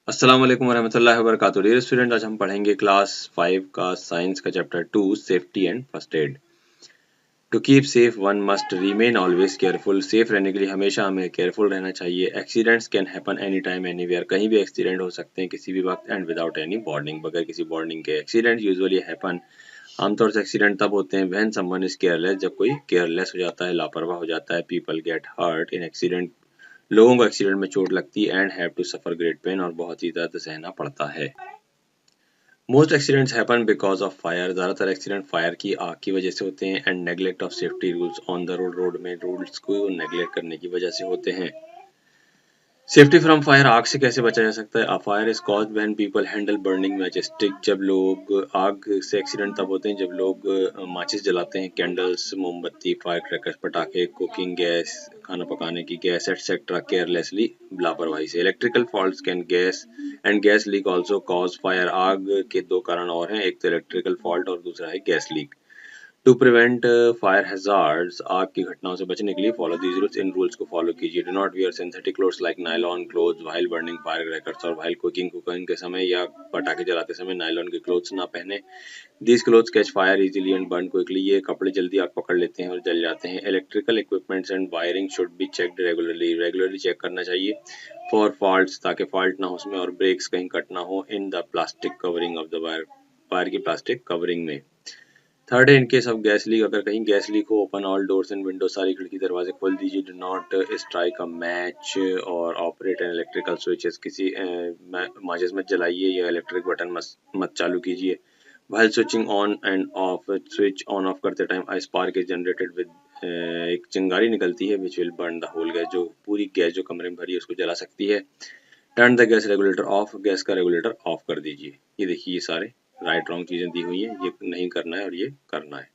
अस्सलाम वालेकुम वरहमतुल्लाहि वबरकातुहू। डियर स्टूडेंट, आज हम पढ़ेंगे क्लास 5 का साइंस का chapter 2 safety and first aid. To keep safe one must remain always careful. Safe रहने के लिए हमेशा हमें केयरफुल रहना चाहिए। Accidents can happen any time anywhere. कहीं भी एक्सीडेंट हो सकते हैं किसी भी वक्त, एंड विदाउट एनी वार्निंग, बगैर किसी वार्निंग के। एक्सीडेंट यूजुअली हैपन, आमतौर से एक्सीडेंट तब होते हैं व्हेन समवन इज केयरलेस, जब कोई केयरलेस हो जाता है, लापरवाह हो जाता है। People get hurt in accident, लोगों को एक्सीडेंट में चोट लगती है। And have to suffer great pain, और बहुत ही दर्द सहना पड़ता है। Most accidents happen because of fire. ज़्यादातर एक्सीडेंट फायर की आग की वजह से होते हैं। And neglect of safety rules on the road, road में रूल्स को नेगलेक्ट करने की वजह से होते हैं। सेफ्टी फ्रॉम फायर, आग से कैसे बचा जा सकता है। Fire is caused when people handle burning matches stick. जब लोग, आग से एक्सीडेंट तब होते हैं जब लोग माचिस जलाते हैं, कैंडल्स, मोमबत्ती, फायर क्रैकर्स, पटाखे, कुकिंग गैस, खाना पकाने की गैस एटसेट्रा, केयरलेसली, लापरवाही से। Electrical faults can gas and gas leak also cause fire. आग के दो कारण और हैं, एक तो इलेक्ट्रिकल फॉल्ट और दूसरा है gas leak. To prevent fire hazards, आग की घटनाओं से बचने के लिए फॉलो दीज रूल्स, इन रूल्स को फॉलो कीजिए। Do not wear synthetic clothes like nylon clothes while burning fire crackers, और व्हाइल कुकिंग, कुकिंग के समय या पटाखे जलाते समय नायलॉन के क्लोथ्स ना पहने। These clothes catch fire easily and burn quickly, ये कपड़े जल्दी आग पकड़ लेते हैं और जल जाते हैं। Electrical equipments and wiring should be checked regularly, regularly check करना चाहिए फॉर फॉल्ट्स, ताकि फॉल्ट ना हो उसमें और ब्रेक्स कहीं कट ना हो। In the plastic covering of the wire, wire की प्लास्टिक कवरिंग में। थर्ड है, in case of gas leak, अगर कहीं गैस लीक हो, open all doors and window, सारी खिड़की दरवाजे खोल दीजिए। Do not strike a match और ऑपरेट एन इलेक्ट्रिकल स्विचेस, किसी माचिस मत जलाइए या इलेक्ट्रिक बटन मत चालू कीजिए। While switching on and off, switch on off करते time a spark is generated with, एक चिंगारी निकलती है, which will burn the whole gas, जो पूरी गैस जो कमरे में भरी है उसको जला सकती है। Turn the gas regulator of, gas का रेगुलेटर ऑफ कर दीजिए। ये देखिए, ये सारे राइट रॉन्ग चीजें दी हुई हैं, ये नहीं करना है और ये करना है।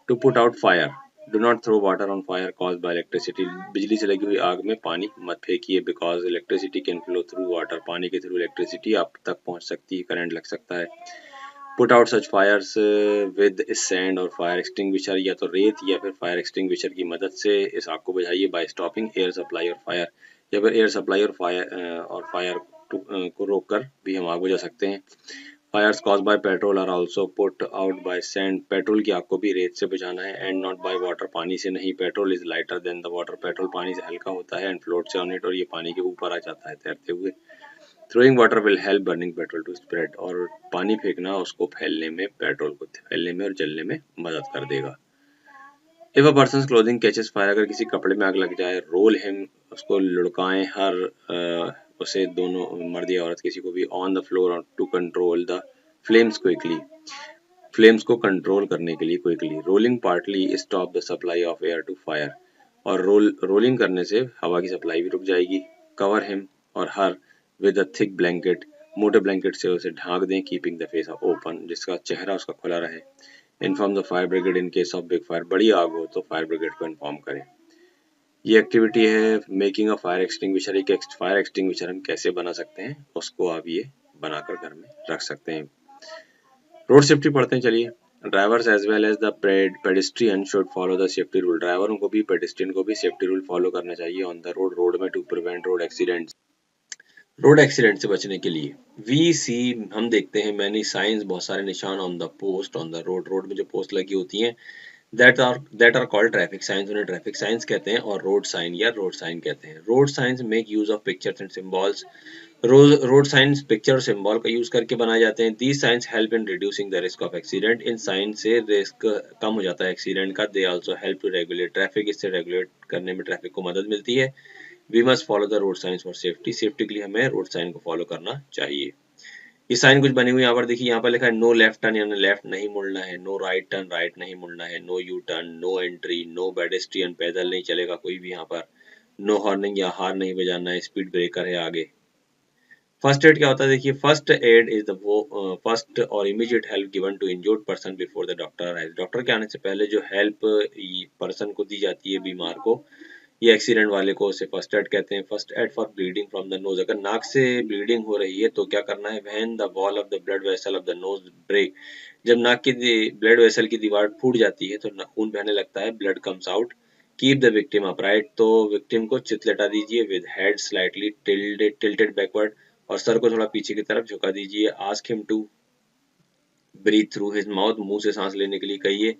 To put out fire, do not throw water on fire cause by electricity. बिजली से लगी हुई आग में पानी मत फेंकिए, because electricity can flow through water, पानी के थ्रू इलेक्ट्रिसिटी आप तक पहुंच सकती है, करंट लग सकता है। Put out such fires with sand और फायर एक्सटिंग्विशर, या तो रेत या फिर फायर एक्सटिंग्विशर की मदद से इस आग को बुझाइए। बाय स्टॉपिंग एयर सप्लाई और फायर, या फिर एयर सप्लाई और फायर को रोककर भी हम आग बुझा सकते हैं। Fires cause by petrol are also put out by sand, petrol की आग को भी रेत से बुझाना है। एंड नॉट बाय वाटर, पानी से नहीं। Petrol is lighter than the water, petrol पानी से हल्का होता है। एंड फ्लोट्स ऑन इट, और ये पानी के ऊपर आ जाता है तैरते हुए। Throwing water will help burning petrol to spread, और पानी फेंकना उसको फैलने में, पेट्रोल को फैलने में और जलने में मदद कर देगा। If a person clothing catches fire, अगर किसी कपड़े में आग लग जाए, रोल हिम, उसको लुढ़काएं, हर उसे, दोनों मर्द या औरत किसी को भी, on the floor to control the flames quickly, flames को कंट्रोल करने के लिए quickly. Rolling partly stop the supply of air to fire, और रोलिंग करने से हवा की सप्लाई भी रुक जाएगी। Cover him or her with a thick blanket, मोटे ब्लैंकेट से उसे ढांक दें। कीपिंग द फेस ओपन, जिसका चेहरा उसका खुला रहे। Inform the fire brigade in case of big fire, बड़ी आग हो तो फायर ब्रिगेड को इन्फॉर्म करें। ये एक्टिविटी है मेकिंग अ फायर एक्सटिंग्विशर। एक फायर एक्सटिंग्विशर हम कैसे बना सकते हैं, उसको आप ये बनाकर घर में रख सकते हैं। रोड सेफ्टी पढ़ते हैं, चलिए। Drivers as well as the pedestrian should follow the safety rule, ड्राइवरों को भी पेडेस्ट्रियन को भी सेफ्टी रूल फॉलो करना चाहिए ऑन द रोड, रोड में, to prevent road accidents, road accident से बचने के लिए। वी सी, हम देखते हैं, मैनी साइंस, बहुत सारे निशान, on the post on the road, road में जो पोस्ट लगी होती हैं, that are called traffic signs, उन्हें ट्रैफिक साइंस कहते हैं, और रोड साइन या रोड साइन कहते हैं। Road signs make use of pictures and symbols, road signs picture और सिंबल का यूज करके बनाए जाते हैं। These signs help in reducing the risk of accident, इन साइन से रिस्क कम हो जाता है एक्सीडेंट का। They also help to regulate traffic, इससे रेगुलेट करने में ट्रैफिक को मदद मिलती है। We must follow the road signs for safety, safety के लिए हमें रोड साइन को फॉलो करना चाहिए। ये साइन कुछ बनी हुई यहाँ पर देखिए, यहाँ पर लिखा है नो लेफ्ट टर्न, यानी लेफ्ट नहीं मुड़ना है। नो राइट टर्न, राइट नहीं मुड़ना है। No U turn, no entry, no pedestrian, पैदल नहीं चलेगा कोई भी यहाँ पर। नो हॉर्निंग, या हार्न नहीं बजाना है। स्पीड ब्रेकर है आगे। फर्स्ट एड क्या होता है, देखिए, first aid is the first और immediate help given to injured person before the doctor arrives, doctor के आने से पहले जो हेल्प पर्सन को दी जाती है, बीमार को, ये एक्सीडेंट वाले को, उसे फर्स्ट एड कहते हैं। First aid for bleeding from the nose, अगर नाक से ब्लीडिंग हो रही है तो क्या करना है, when the wall of the blood vessel of the nose break, जब नाक की ब्लड वेसल की दीवार फूट जाती है तो खून बहने लगता है, blood comes out. Keep the victim upright, तो विक्टिम को चित लटा दीजिए, with head slightly tilted backward, और सर को थोड़ा पीछे की तरफ झुका दीजिए। Ask him to breathe through his mouth, मुंह से सांस लेने के लिए कहिए।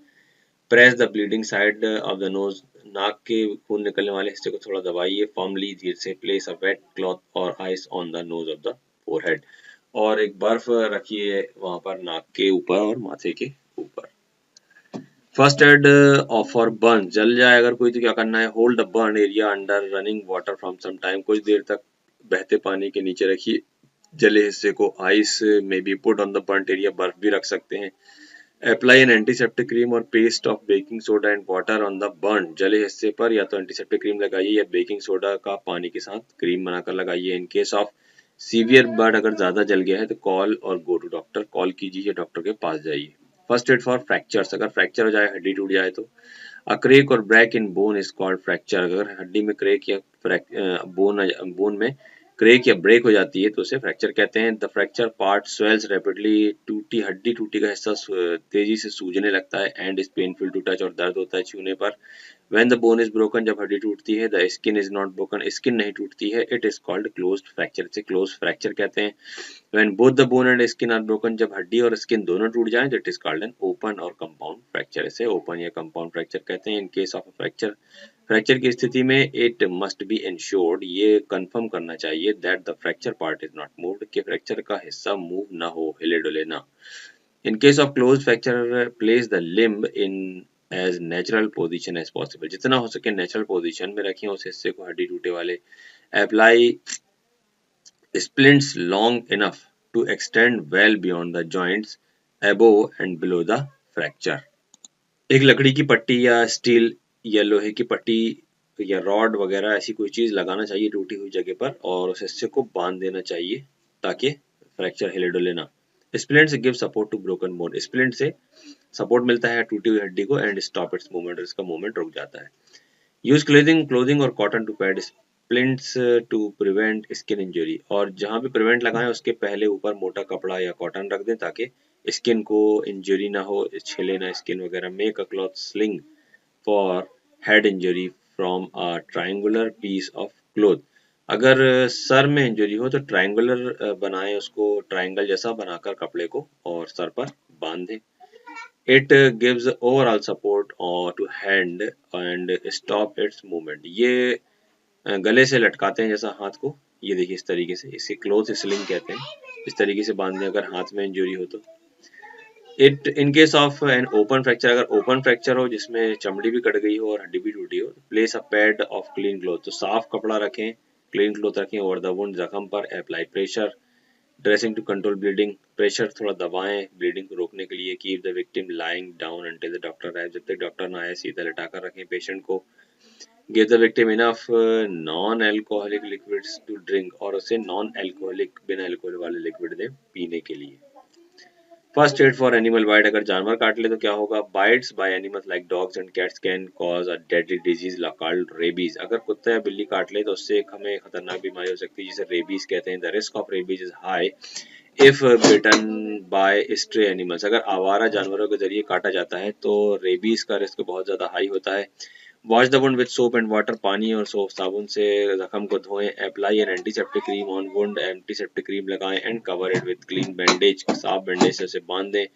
Press the bleeding side of the nose, नाक के खून निकलने वाले हिस्से को थोड़ा दबाइए। फॉर्मली धीरे से प्लेस अ वेट क्लॉथ और ice on the nose of the forehead, और एक बर्फ रखिए वहां पर नाक के ऊपर और माथे के ऊपर। फर्स्ट एड फॉर बर्न, जल जाए अगर कोई तो क्या करना है, hold the burn area under running water from some time, कुछ देर तक बहते पानी के नीचे रखिए जले हिस्से को। आइस में B put on the burn area, बर्फ भी रख सकते हैं। Apply an antiseptic cream or paste of baking soda and water on the burn, जले हिस्से पर या तो एंटीसेप्टिक क्रीम लगाइए या बेकिंग सोडा का पानी के साथ क्रीम बनाकर लगाइए। In case of severe burn, अगर ज्यादा जल गया है तो कॉल और गो टू डॉक्टर, कॉल कीजिए, डॉक्टर के पास जाइए। फर्स्ट एड फॉर फ्रैक्चर्स, अगर फ्रैक्चर हो जाए, हड्डी टूट जाए तो अ क्रेक और break in bone is called fracture, अगर हड्डी में क्रेक या बोन में क्रेक या ब्रेक हो जाती है तो उसे फ्रैक्चर कहते हैं। The fracture part swells rapidly, टूटी हड्डी, टूटी का हिस्सा तेजी से सूजने लगता है। And is painful to touch, और दर्द होता है छूने पर। When the bone is broken, जब हड्डी टूटती है। The skin is not broken, skin नहीं टूटती है। It is called closed fracture, इसे क्लोज फ्रैक्चर कहते हैं। When both the bone and skin are broken, जब हड्डी और स्किन दोनों टूट जाएं तो it is called an open और कंपाउंड फ्रैक्चर, इसे ओपन या कंपाउंड फ्रैक्चर कहते हैं। In case of fracture, fracture की स्थिति में इट मस्ट बी इंश्योर्ड, ये कंफर्म करना चाहिए that the fracture part is not moved, कि फ्रैक्चर का हिस्सा मूव ना हो, हिले डुले ना। In case of close fracture, place the limb in as natural position as possible, जितना हो सके नेचुरल पोजीशन में रखें उस हिस्से को, हड्डी टूटे वाले। Apply splints long enough to extend well beyond the joints above and below the fracture। एक लकड़ी की पट्टी या स्टील या लोहे की पट्टी या रॉड वगैरह ऐसी कोई चीज लगाना चाहिए टूटी हुई जगह पर, और उस हिस्से को बांध देना चाहिए ताकि फ्रैक्चर हिले डुले ना। Splints give support to broken bone, splint से सपोर्ट मिलता है टूटी हुई हड्डी को। एंड स्टॉप इट्स मूवमेंट, इसका मूवमेंट रुक जाता है। यूज क्लोथिंग और cotton to pad splints to prevent skin injury, और जहां भी प्रिवेंट लगाएं उसके पहले ऊपर मोटा कपड़ा या कॉटन रख दें ताकि स्किन को इंजरी ना हो, छिले ना स्किन वगैरह। Make a cloth sling for head injury from a triangular piece of cloth, अगर सर में इंजरी हो तो ट्रायंगुलर बनाएं उसको, ट्रायंगल जैसा बनाकर कपड़े को और सर पर बांध दें। It gives overall support to hand and stop its movement। ये गले से लटकाते हैं जैसा हाथ को, ये देखिए इस तरीके से, इसे क्लोथ स्लिंग कहते हैं। इस तरीके से बांधने अगर हाथ में इंजरी हो तो। It in case of an open fracture, अगर ओपन फ्रैक्चर हो जिसमें चमड़ी भी कट गई हो और हड्डी भी टूटी हो, place a pad of clean cloth, तो साफ कपड़ा रखें, क्लीन क्लोथ रखें ओवर द वुंड, जख्म पर। Apply pressure dressing to control bleeding, pressure थोड़ा दबाएं ब्लीडिंग को रोकने के लिए। Keep the victim lying down until the doctor arrives, जब तक डॉक्टर ना आए सीधा लिटाकर रखें पेशेंट को। Give the victim enough non alcoholic liquids to drink, और उसे नॉन अल्कोहलिक बिना अल्कोहल वाले लिक्विड दें पीने के लिए। First aid for animal bite, अगर जानवर काट ले तो क्या होगा। Bites by animals like dogs and cats can cause a deadly disease called rabies, अगर कुत्ता या बिल्ली काट ले तो उससे एक हमें खतरनाक बीमारी हो सकती है जिसे रेबीज कहते हैं। The risk of rabies is high if bitten by stray animals, अगर आवारा जानवरों के जरिए काटा जाता है तो रेबीज का रिस्क बहुत ज्यादा हाई होता है। Wash the wound with soap and water, पानी और सोप साबुन से जख्म को धोएं। Apply an antiseptic cream on wound, antiseptic cream लगाएं। And cover it with clean bandage, साफ बैंडेज से उसे बांध दें।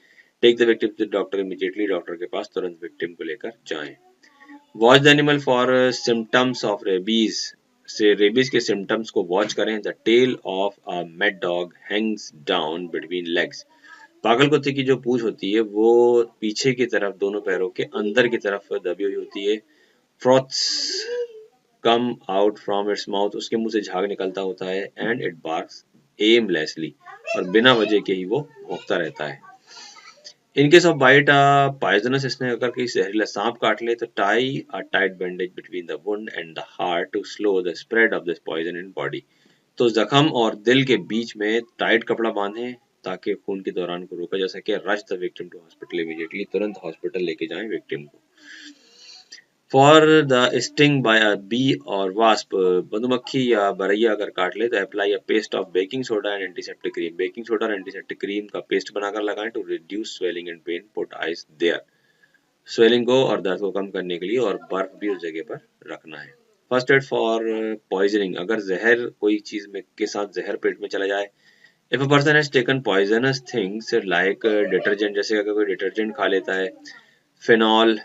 Take the victim to doctor immediately, doctor के पास तुरंत विक्टिम को लेकर जाएं। Watch the animal for symptoms of rabies, से रेबीज के सिम्टम्स को वॉच करें। The tail of a mad dog hangs down between legs, पागल कुत्ते की जो पूंछ होती है वो पीछे की तरफ दोनों पैरों के अंदर की तरफ दबी हुई होती है। Froths come out from its mouth, उसके मुंह से झाग निकलता होता है। एंड इट बार्क्स एमलेसली, और बिना वजह के ही वो भौंकता रहता है। In case of bite poisonous snake, अगर कहीं जहरीला सांप काट ले तो tie a tight bandage between the wound and the heart to slow the spread of this poison in body, तो जख्म और दिल के बीच में टाइट कपड़ा बांधें ताकि खून के दौरान को रोका जा सके। Rush the victim to hospital immediately, तुरंत हॉस्पिटल लेके जाएं विक्टिम को। For the sting by a bee और वास्प, मधुमक्खी या बरैया अगर काट ले तो apply a paste of baking soda and antiseptic cream, baking soda और एंटीसेप्टिक क्रीम का पेस्ट बनाकर लगाएं to reduce swelling and pain. Put ice there, swelling को और दर्द को कम करने के लिए, और बर्फ भी उस जगह पर रखना है। फर्स्ट एड फॉर पॉइजनिंग, अगर जहर कोई चीज में के साथ जहर पेट में चला जाए। If a person has taken poisonous things like detergent, जैसे अगर कोई डिटर्जेंट खा लेता है, फिनॉल,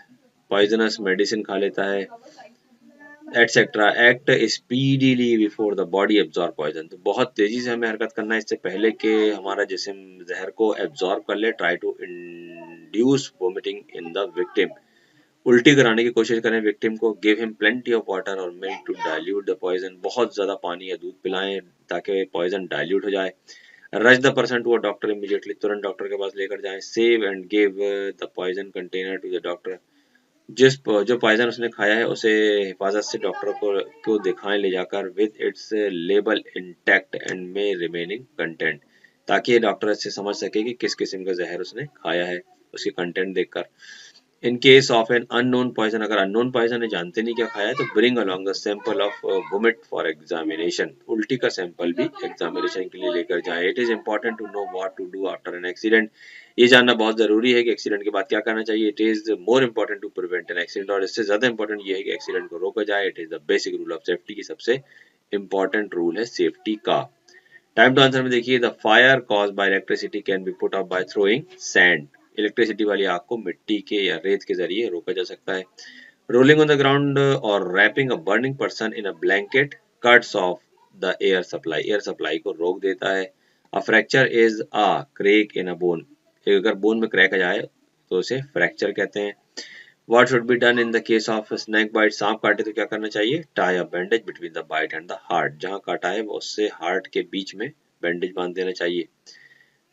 पॉइजनस मेडिसिन खा लेता है, etcetera, act speedily before the body absorb poison, तो बहुत तेजी से हमें हरकत करना है इससे पहले कि हमारा जिस्म जहर को एब्जॉर्ब कर ले। Try to induce vomiting in the victim, उल्टी कराने की कोशिश करें विक्टिम को। Give him plenty of water और milk to dilute the poison, बहुत ज्यादा पानी या दूध पिलाएं ताकि पॉइजन डाइल्यूट हो जाए। Rush the person to a doctor immediately, तुरंत डॉक्टर के पास लेकर जाएं। Save and give the poison container to the doctor, जो पॉइजन उसने खाया है उसे हिफाजत से डॉक्टर को दिखाएं ले जाकर, with its label intact and में रिमेनिंग कंटेंट, ताकि डॉक्टर इससे समझ सके कि किस किस्म का जहर उसने खाया है उसकी कंटेंट देखकर। In case of an unknown poison, अगर अननोन पॉइजन है, जानते नहीं क्या खाया है, तो bring along the sample of vomit for examination, उल्टी का सैंपल भी एग्जामिनेशन के लिए लेकर जाएं। It is important to know what to do after an accident, ये जानना बहुत जरूरी है कि एक्सीडेंट के बाद क्या करना चाहिए। It is more important to prevent an accident, और इससे ज्यादा इंपॉर्टेंट ये है कि एक्सीडेंट को रोका जाए। It is the basic rule of safety की सबसे इंपॉर्टेंट रूल है सेफ्टी का। टाइम टू आंसर में देखिए, the fire cause by electricity can be put out bye throwing sand, electricity वाली आग को मिट्टी के या रेत के जरिए रोका जा सकता है। रोलिंग ऑन द ग्राउंड और wrapping a burning person in a blanket cuts off the air supply, air supply को रोक देता है। A fracture is a crack in a bone, अगर बोन में क्रैक आ जाए तो उसे फ्रैक्चर कहते हैं। What should be done in the case of snake bite, सांप काटे तो क्या करना चाहिए? Tie a bandage between the bite and the heart, जहाँ काटा है उससे हार्ट के बीच में बैंडेज बांध देना चाहिए।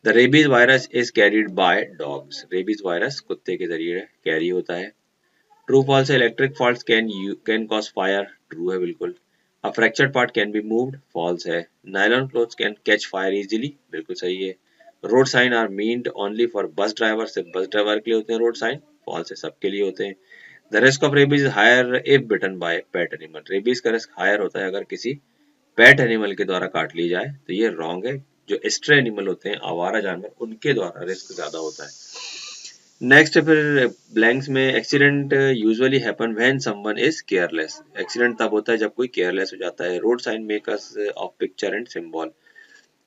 The rabies virus is carried by dogs, rabies virus कुत्ते के जरिए कैरी होता है। ट्रू फॉल्स है, electric fault can cause fire, true है बिल्कुल। A fractured part can be moved, false है। Nylon clothes can catch fire easily, बिल्कुल सही है। Road sign are meant only for bus driver, सिर्फ बस ड्राइवर के लिए होते हैं रोड साइन, फॉल्स है, सबके लिए होते हैं। The risk of rabies higher if bitten by pet animal, rabies का रिस्क हायर होता है अगर किसी पेट एनिमल के द्वारा काट ली जाए, तो ये रॉन्ग है। जो स्ट्रे एनिमल होते हैं, आवारा जानवर, उनके द्वारा रिस्क ज्यादा होता है। नेक्स्ट फिर ब्लैंक्स में, accident usually happen when someone is careless, accident तब होता है जब कोई केयरलेस हो जाता है। Road sign makers of picture and symbol,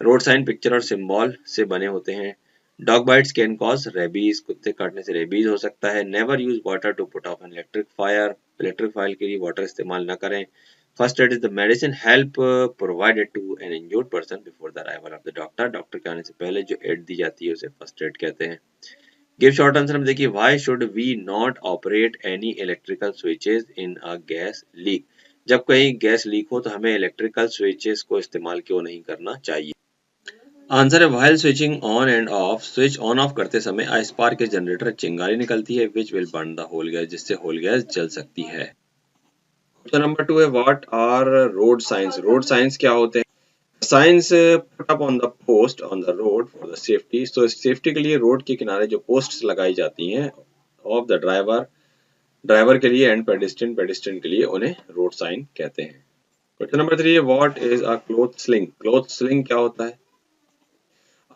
road sign picture और सिंबल से बने होते हैं। Dog bites can cause rabies, कुत्ते काटने से रेबीज हो सकता है। Never use water to put off an electric fire, electric fire के लिए वाटर इस्तेमाल न करें। First aid is the medicine help provided to an injured person before the arrival of the doctor, doctor के आने से पहले जो एड दी जाती है उसे फर्स्ट एड कहते हैं। गिव शॉर्ट आंसर में देखिए, why should we not operate any electrical switches in a gas leak, जब कहीं गैस लीक हो तो हमें इलेक्ट्रिकल स्विचेस को इस्तेमाल क्यों नहीं करना चाहिए। आंसर है, while switching on and off, switch on off करते समय आ स्पार्क जनरेटर, चिंगारी निकलती है, which will burn the whole gas, जिससे होल गैस जल सकती है। क्वेश्चन नंबर 2 है, what are road signs, road signs क्या होते हैं? Signs put up on the post on the road for the safety, तो सेफ्टी के लिए रोड के किनारे जो पोस्ट्स लगाई जाती हैं ऑफ द ड्राइवर, ड्राइवर के लिए, एंड पेडिस्ट्रियन, पेडिस्ट्रियन के लिए, उन्हें रोड साइन कहते हैं। क्वेश्चन नंबर 3 है, what is a cloth sling, cloth sling क्या होता है?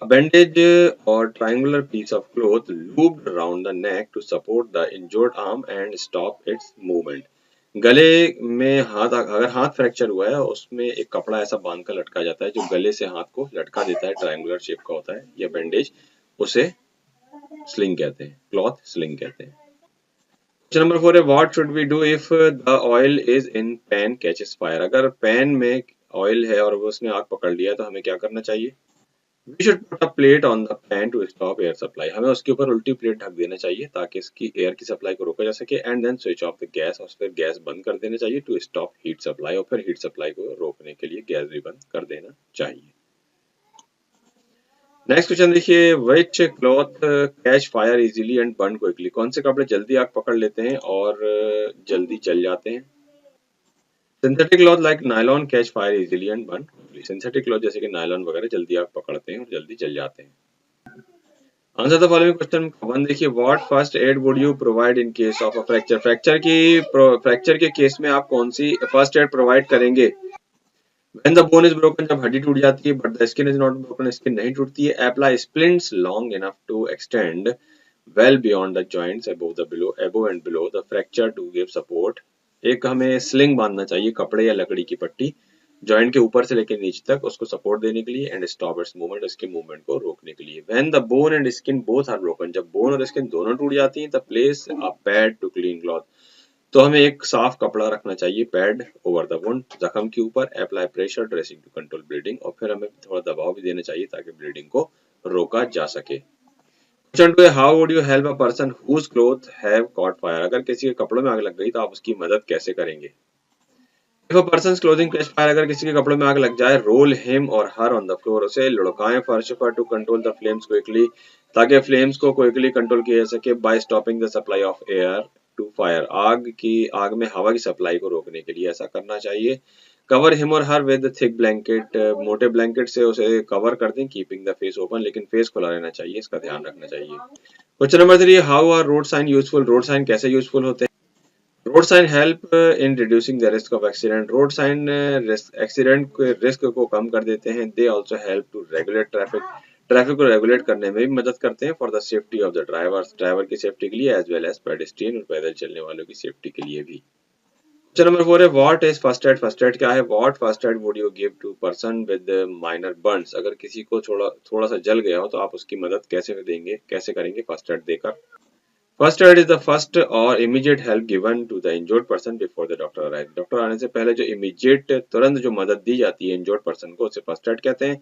A bandage or triangular piece of cloth looped around the neck to support the injured arm and stop its movement. गले में हाथ, अगर हाथ फ्रैक्चर हुआ है उसमें एक कपड़ा ऐसा बांध कर लटका जाता है जो गले से हाथ को लटका देता है, ट्रायंगुलर शेप का होता है यह बैंडेज, उसे स्लिंग कहते हैं, क्लॉथ स्लिंग कहते हैं। क्वेश्चन नंबर 4 है, what should we do if the oil is in pan catches fire, अगर पैन में ऑयल है और वो उसने आग पकड़ लिया तो हमें क्या करना चाहिए? We should put a plate on the pan to stop air supply, हमें उसके ऊपर उल्टी प्लेट ढक देना चाहिए ताकि इसकी एयर की सप्लाई को रोका जा सके। And then switch off the gas, और फिर गैस बंद कर देना चाहिए टू स्टॉप हीट सप्लाई, और फिर हीट सप्लाई को रोकने के लिए गैस भी बंद कर देना चाहिए। नेक्स्ट क्वेश्चन देखिए, which cloth catch fire easily and burn quickly, कौन से कपड़े जल्दी आग पकड़ लेते हैं और जल्दी जल जाते हैं? Synthetic cloth like nylon catch fire easily and burn quickly, synthetic cloth जैसे कि नायलॉन वगैरह जल्दी आग पकड़ते हैं और जल्दी जल जाते हैं। आंसर द फॉलोइंग क्वेश्चन 1 देखिए, what first aid would you provide in case of a fracture, fracture के केस में आप कौन सी फर्स्ट एड प्रोवाइड करेंगे? When the bone is broken, जब हड्डी टूट जाती है, but the skin is not broken, skin नहीं टूटती है। Apply splints long enough to extend well beyond the joints above and below the fracture to give support एक हमें स्लिंग बांधना चाहिए, कपड़े या लकड़ी की पट्टी जॉइंट के ऊपर से लेकर नीचे तक, उसको सपोर्ट देने के लिए, एंड स्टॉप इट्स मूवमेंट, इसके मूवमेंट को रोकने के लिए। When the bone and skin both are broken, जब बोन और स्किन दोनों टूट जाती हैं, तब place a pad to clean cloth, तो हमें एक साफ कपड़ा रखना चाहिए, पैड ओवर द वुंड, जख्म के ऊपर, apply pressure dressing to control bleeding, और फिर हमें थोड़ा दबाव भी देना चाहिए ताकि ब्लीडिंग को रोका जा सके। क्वेश्चन 2 है, how would you help a person whose cloth have caught fire, अगर किसी के कपड़ों में आग लग गई तो आप उसकी मदद कैसे करेंगे। If a persons clothing catch fire, अगर किसी के कपड़ों में आग लग जाए, role him or her on the floor, उसे लुढ़काएं फर्श पर, to control the flames quickly, ताकि फ्लेम्स को क्विकली कंट्रोल किया जा सके, by stopping the supply of air to fire, आग में हवा की सप्लाई को रोकने के लिए ऐसा करना चाहिए। Cover him or her with thick blanket, मोटे ब्लैंकेट से उसे कवर कर दें, कीपिंग द फेस ओपन, लेकिन फेस खुला रहना चाहिए, इसका ध्यान रखना चाहिए। Question number 3, how are road sign useful, road sign कैसे यूजफुल होते हैं। Road sign help in reducing the risk of accident, road sign accident के रिस्क को कम कर देते हैं। They also help to regulate traffic, traffic को रेगुलेट करने में भी मदद करते हैं, for the safety of the drivers, driver की सेफ्टी के लिए, एज वेल एज पेडेस्ट्रियन और पैदल चलने वालों की सेफ्टी के लिए भी। क्वेश्चन नंबर 4 है, what is first aid, first aid क्या है। What first aid would you give to person with minor burns, अगर किसी को थोड़ा सा जल गया हो तो आप उसकी मदद कैसे देंगे, कैसे करेंगे फर्स्ट एड देकर। First aid is the first और immediate help given to the injured person before the doctor arrive, doctor आने से पहले जो इमीडिएट तुरंत जो मदद दी जाती है इंजर्ड पर्सन को, उसे फर्स्ट एड कहते हैं।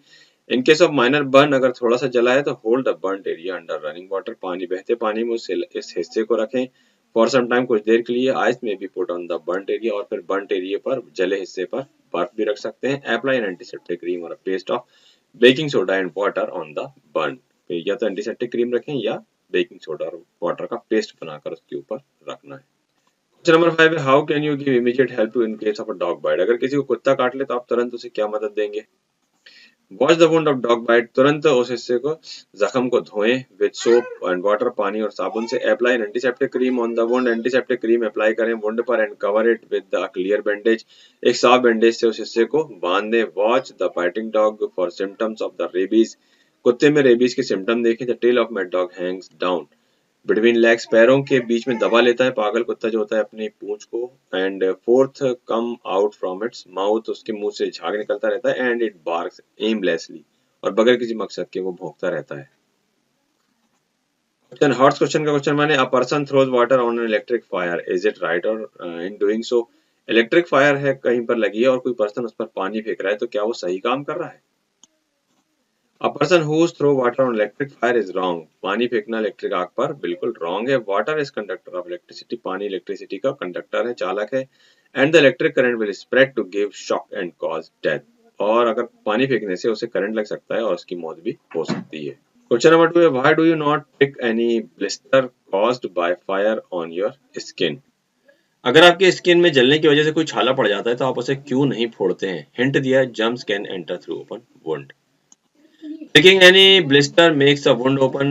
In case of minor burn, अगर थोड़ा सा जला है तो hold the burn area under running water, पानी बहते पानी में इस हिस्से को रखें, फॉर सम टाइम कुछ देर के लिए। आइस में भी put on the burn area, और फिर बर्न एरिया पर जले हिस्से पर बर्फ भी रख सकते हैं। Apply an antiseptic cream or paste of baking soda and water on the burn, या तो एंटीसेप्टिक क्रीम रखें या बेकिंग सोडा और वाटर का पेस्ट बनाकर उसके ऊपर रखना है। क्वेश्चन नंबर 5 है, how can you give immediate help to in case of a dog bite, अगर किसी को कुत्ता काट ले तो आप तुरंत उसे क्या मदद देंगे। Wash the wound of dog bite, तुरंत उस हिस्से को, जख्म को धोएं विद सोप एंड वाटर, पानी और साबुन से। Apply antiseptic cream on the wound, antiseptic cream apply करें वुंड पर, and cover it with the clear bandage, एक साफ बैंडेज से उस हिस्से को बांध दें। Watch the biting dog for symptoms of the rabies, कुत्ते में रेबीज के सिम्टम देखें। The tail of my dog hangs down between legs, पैरों के बीच में दबा लेता है पागल कुत्ता जो होता है अपनी पूंछ को। And fourth, come out from its mouth, उसके मुंह से झाग निकलता रहता है। एंड इट बार्क्स एमलेसली, और बगैर किसी मकसद के वो भौंकता रहता है। क्वेश्चन, हॉट्स क्वेश्चन का क्वेश्चन माने, a person throws water on an electric fire, is it right और in doing so, electric fire है कहीं पर लगी है और कोई पर्सन उस पर पानी फेंक रहा है, तो क्या वो सही काम कर रहा है। A person who throw water on electric fire is wrong. पानी फेंकना इलेक्ट्रिक आग पर बिल्कुल wrong है। Water is conductor of electricity. पानी इलेक्ट्रिसिटी का कंडक्टर है, चालक है। And the electric current will spread to give shock and cause death. और अगर पानी फेंकने से उसे करंट लग सकता है और उसकी मौत भी हो सकती है। क्वेश्चन नंबर 2 है, why do you not pick any blister caused by fire on your skin? अगर आपके स्किन में जलने की वजह से कोई छाला पड़ जाता है तो आप उसे क्यों नहीं फोड़ते हैं। हिंट दिया है, germs can enter through open wound. Picking any blister makes a wound open,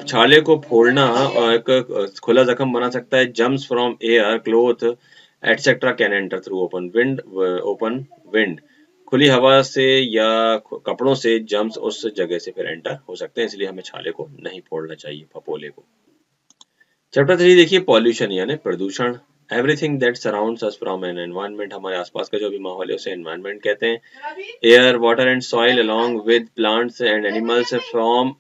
छाले को फोड़ना एक खुला जख्म बना सकता है। Germs from air, cloth, etc. can enter through open wind, खुली हवा से या कपड़ों से जम्स उस जगह से फिर एंटर हो सकते हैं, इसलिए हमें छाले को नहीं फोड़ना चाहिए, फपोले को। चैप्टर 3 देखिए, पॉल्यूशन यानी प्रदूषण। Everything that surrounds us from an environment, हमारे आसपास का जो भी माहौल है उसे एनवायरनमेंट कहते हैं। Air, water and soil along with plants and animals from,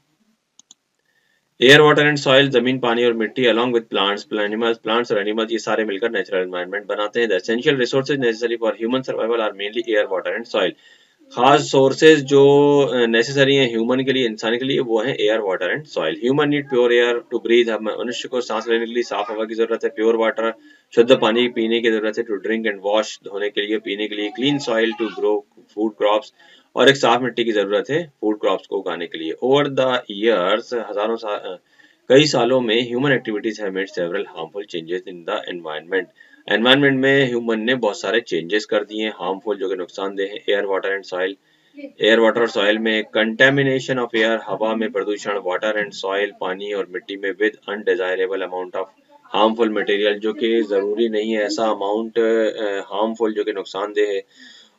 air, water and soil, जमीन, पानी और मिट्टी, अलोंग विद प्लांट्स और एनिमल्स, ये सारे मिलकर नेचुरल एनवायरनमेंट बनाते हैं। The essential resources necessary for human survival are mainly air, water and soil, खास सोर्सेज जो नेसेसरी हैं ह्यूमन के लिए, इंसान के लिए, वो है air, water and soil. Human need pure air to breathe, मनुष्य को सांस लेने के लिए साफ हवा की जरूरत है। प्योर वाटर, शुद्ध पानी पीने की जरूरत है। टू ड्रिंक एंड वॉश, धोने के लिए, पीने के लिए। Clean soil to grow food crops, और एक साफ मिट्टी की जरूरत है फूड क्रॉप्स को उगाने के लिए। ओवर द ईयर्स, कई सालों में, human activities have made several harmful changes in the environment, environment में ह्यूमन ने बहुत सारे चेंजेस कर दिए हार्मफुल, जो कि नुकसानदेह है। Air, water and soil, air, water और सॉइल में कंटेमिनेशन ऑफ एयर, हवा में प्रदूषण। वाटर एंड सॉइल, पानी और मिट्टी में, with undesirable amount of harmful material, जो कि जरूरी नहीं है ऐसा अमाउंट हार्मफुल जो कि नुकसानदेह है।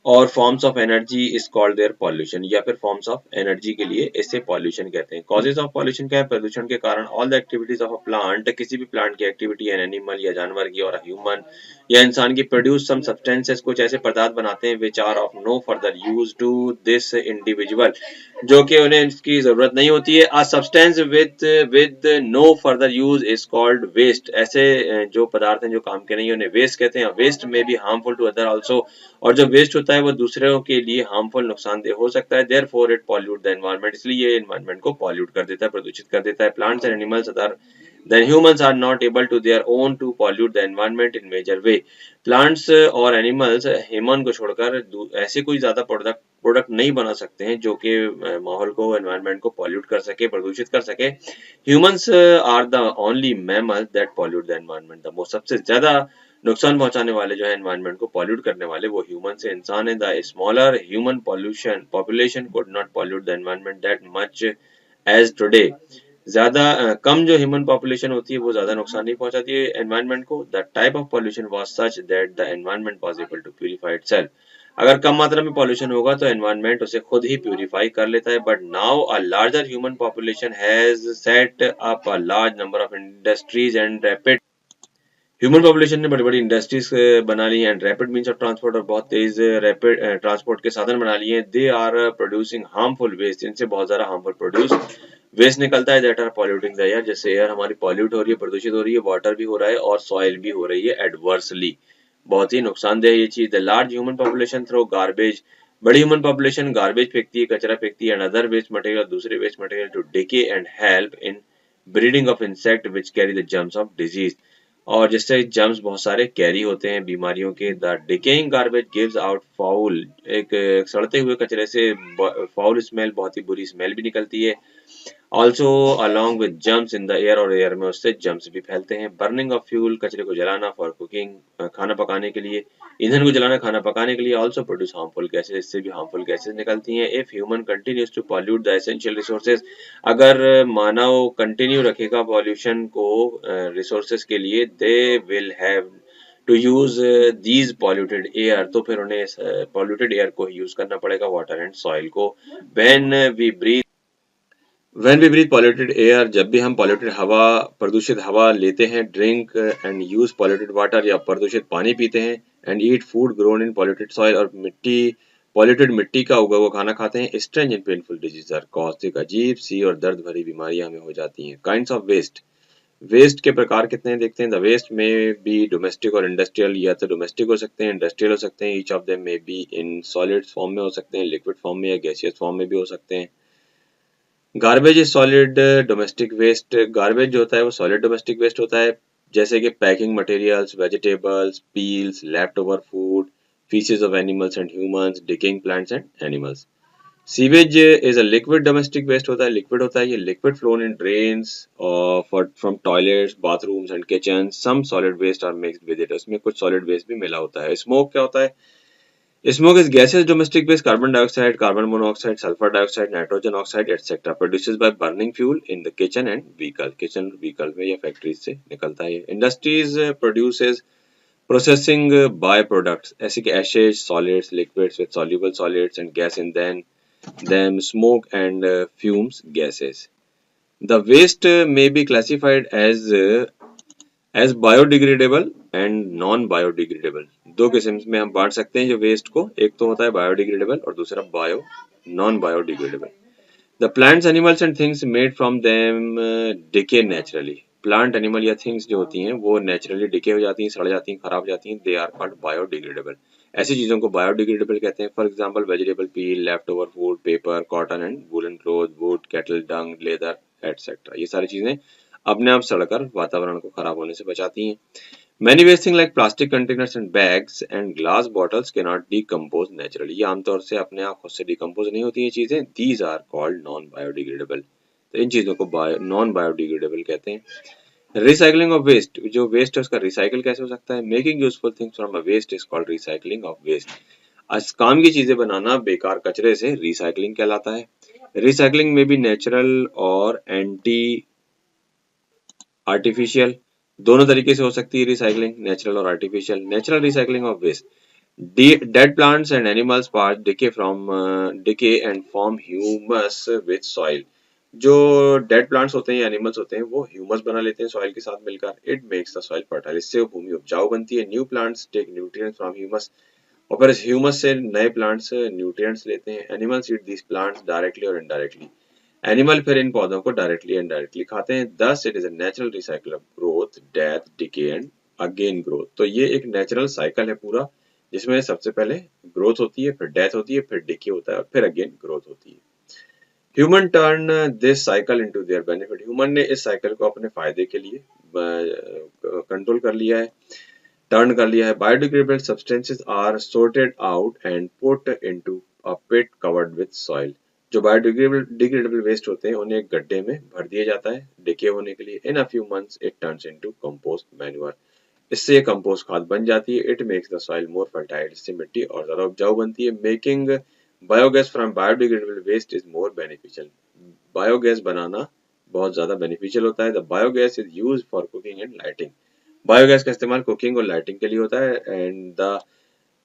और forms of energy is called there pollution, या फिर फॉर्म्स ऑफ एनर्जी के लिए इसे पॉल्यूशन कहते हैं। कॉजेज ऑफ पॉल्यूशन क्या है? प्रदूषण के कारण all the activities of a plant, किसी भी प्लांट की एक्टिविटी, एन एनिमल या जानवर की, और ह्यूमन या इंसान की, प्रोड्यूस सम सब्सटेंसेस, कुछ ऐसे पदार्थ बनाते हैं, which are of no further use to this individual, जो कि उन्हें इसकी जरूरत नहीं होती है। A substance with no further use is called waste, ऐसे जो पदार्थ हैं जो काम के नहीं उन्हें वेस्ट कहते हैं। वेस्ट में भी हार्मफुल टू अदर आल्सो, और जो वेस्ट होता है वो दूसरों के लिए हार्मफुल, नुकसानदेह हो सकता है। Therefore it pollute the environment, इसलिए ये एनवायरनमेंट को पॉल्यूट कर देता है, प्रदूषित कर देता है। Plants and animals other then humans are not able to their own to pollute the environment in major way। Plants और एनिमल्स ह्यूमन को छोड़कर ऐसे कोई ज्यादा प्रोडक्ट नहीं बना सकते हैं जो कि माहौल को, एनवायरनमेंट को पॉल्यूट कर सके, प्रदूषित कर सके। Humans are the only mammal that pollute the environment the most, सबसे ज्यादा नुकसान पहुंचाने वाले जो है एनवायरनमेंट को पॉल्यूट करने वाले वो ह्यूमन से, इंसान है। The smaller human pollution population could not pollute the environment that much as today, ज्यादा कम जो ह्यूमन पॉपुलेशन होती है वो ज्यादा नुकसान नहीं पहुंचाती है एनवायरनमेंट को। The type of pollution was such that the environment was able to purify itself, अगर कम मात्रा में पॉल्यूशन होगा तो एनवायरनमेंट उसे खुद ही प्यूरिफाई कर लेता है। But now a larger human population has set up a large number of industries and rapid, human population ने बड़ी बड़ी इंडस्ट्रीज बना ली हैं, and rapid means of transport, और बहुत तेज रैपिड ट्रांसपोर्ट के साधन बना लिए हैं। They are producing harmful waste, इनसे बहुत ज्यादा हार्मफुल प्रोड्यूस वेस्ट निकलता है, that are polluting the air, जैसे एयर हमारी पॉल्यूट हो रही है, प्रदूषित हो रही है, वाटर भी हो रहा है और सॉइल भी हो रही है एडवर्सली, बहुत ही नुकसानदेह ये चीज। The large human population throw garbage, बड़ी ह्यूमन पॉपुलेशन गार्बेज फेंकती है, कचरा फेंकती है, एंड अदर वेस्ट मटेरियल, दूसरे waste material, to decay and help in breeding of insect which carry the germs of disease, और जिससे जर्म्स बहुत सारे कैरी होते हैं बीमारियों के। The decaying garbage gives out foul, एक सड़ते हुए कचरे से फाउल स्मेल, बहुत ही बुरी स्मेल भी निकलती है। Also along with germs in the air, और एयर में उससे जम्स भी फैलते हैं। बर्निंग ऑफ फ्यूल, कचरे को जलाना, फॉर कुकिंग, खाना पकाने के लिए, ईंधन को जलाना खाना पकाने के लिए। ऑल्सो प्रोड्यूस हार्मफुल गैसेज, इससे भी हार्मफुल गैसेज निकलती हैं। If human continues to pollute the essential resources, अगर मानव कंटिन्यू रखेगा पॉल्यूशन को रिसोर्सेज के लिए, they will have to use these polluted air, तो फिर उन्हें पॉल्यूटेड एयर को यूज करना पड़ेगा, वाटर एंड सॉइल को। When we breathe polluted air, जब भी हम पॉल्यूटेड हवा, प्रदूषित हवा लेते हैं, drink and use polluted water, या प्रदूषित पानी पीते हैं, and eat food grown in polluted soil, और पॉल्यूटेड मिट्टी का उगा हुआ खाना खाते हैं, strange and painful disease are caused, एक अजीब सी और दर्द भरी बीमारियां हमें हो जाती हैं। काइंड्स ऑफ वेस्ट, वेस्ट के प्रकार कितने हैं देखते हैं। द वेस्ट में बी डोमेस्टिक और इंडस्ट्रियल, या तो डोमेस्टिक हो सकते हैं, इंडस्ट्रियल हो सकते हैं। Each of them may be in solid form में हो सकते हैं, लिक्विड फॉर्म में या गैसियस फॉर्म में भी हो सकते हैं। Garbage is solid domestic waste, garbage जो होता है वो सॉलिड डोमेस्टिक वेस्ट होता है, जैसे कि packing materials, vegetables, peels, left over food, faeces of animals and humans, decaying plants and animals. Sewage is a liquid domestic waste होता है, लिक्विड होता है, ये liquid flown in drains from toilets, bathrooms and kitchen. Some solid waste are mixed with it, उसमें कुछ solid waste भी मिला होता है। स्मोक क्या होता है? Smoke is gaseous domestic waste, carbon dioxide, carbon monoxide, sulfur dioxide, nitrogen oxide, etc. Produced by burning fuel in the kitchen and vehicle. Kitchen vehicle में या factories से निकलता है। Industries produces processing byproducts ऐसे कि ashes, solids, liquids with soluble solids and gas in them, smoke and fumes gases. The waste may be classified as biodegradable and non biodegradable, दो किस्म में हम बांट सकते हैं जो वेस्ट को, एक तो होता है बायोडिग्रेडेबल और दूसरा non biodegradable. The plants animals and things made from them decay naturally, plant animal या थिंग्स जो होती हैं वो नेचुरली डिके हो जाती हैं, सड़ जाती हैं, खराब हो जाती हैं, दे आर कॉल्ड बायोडिग्रेडेबल, ऐसी चीजों को बायोडिग्रेडेबल कहते हैं। For example vegetable peel, left over food, paper, cotton and woollen cloth, would, cattle Dang, leather etcetera, ये सारी चीजें अपने आप सड़कर वातावरण को खराब होने से बचाती हैं। Many waste things like plastic containers and bags and glass bottles cannot decompose naturally, ये आमतौर से अपने आप खुद से डिकम्पोज नहीं होती ये चीजें, these are called non biodegradable, तो इन चीजों को नॉन बायोडिग्रेडेबल कहते हैं। रिसाइकलिंग ऑफ वेस्ट, जो वेस्ट है उसका रिसाइकल कैसे हो सकता है? Making useful things from a waste is called recycling of waste, आज काम की चीजें बनाना बेकार कचरे से रिसाइकलिंग कहलाता है। रिसाइकलिंग में भी नेचुरल और एंटी आर्टिफिशियल, दोनों तरीके से हो सकती है रिसाइकलिंग, नेचुरल और artificial. Natural recycling of waste, Dead plants and animals parts decay and form humus with soil. जो डेड प्लांट्स होते हैं या एनिमल्स होते हैं वो ह्यूमस बना लेते हैं सॉइल के साथ मिलकर. It makes the soil fertile. इससे भूमि उपजाऊ बनती है. New plants take nutrients from humus. और फिर इस ह्यूमस से नए प्लांट्स न्यूट्रिएंट्स लेते हैं. एनिमल्स ईट दीस प्लांट्स डायरेक्टली और इनडायरेक्टली. एनिमल फिर इन पौधों को डायरेक्टली एंड इनडायरेक्टली खाते हैं. Thus it is a natural recycle of growth, death, decay and again growth. तो ये एक नेचुरल साइकिल है पूरा, जिसमें सबसे पहले ग्रोथ होती है, फिर डेथ होती है, फिर डिके होता है और फिर अगेन ग्रोथ होती है. Human turn this cycle into their benefit. Human ने इस साइकिल को अपने फायदे के लिए कंट्रोल कर लिया है, टर्न कर लिया है. Biodegradable substances are sorted out and put into a pit covered with soil. जो बायोडिग्रेडेबल वेस्ट होते हैं उन्हें एक गड्ढे में भर दिया जाता है डिके होने के लिए. In a few months it turns into compost manure. इससे ये कंपोस्ट खाद बन जाती है. It makes the soil more fertile. इससे मिट्टी और ज्यादा उपजाऊ बनती है. Making biogas from biodegradable waste is more beneficial. Biogas बनाना बहुत ज्यादा बेनिफिशियल होता है. The biogas is used for cooking and lighting. Biogas का इस्तेमाल कुकिंग और लाइटिंग के लिए होता है. And the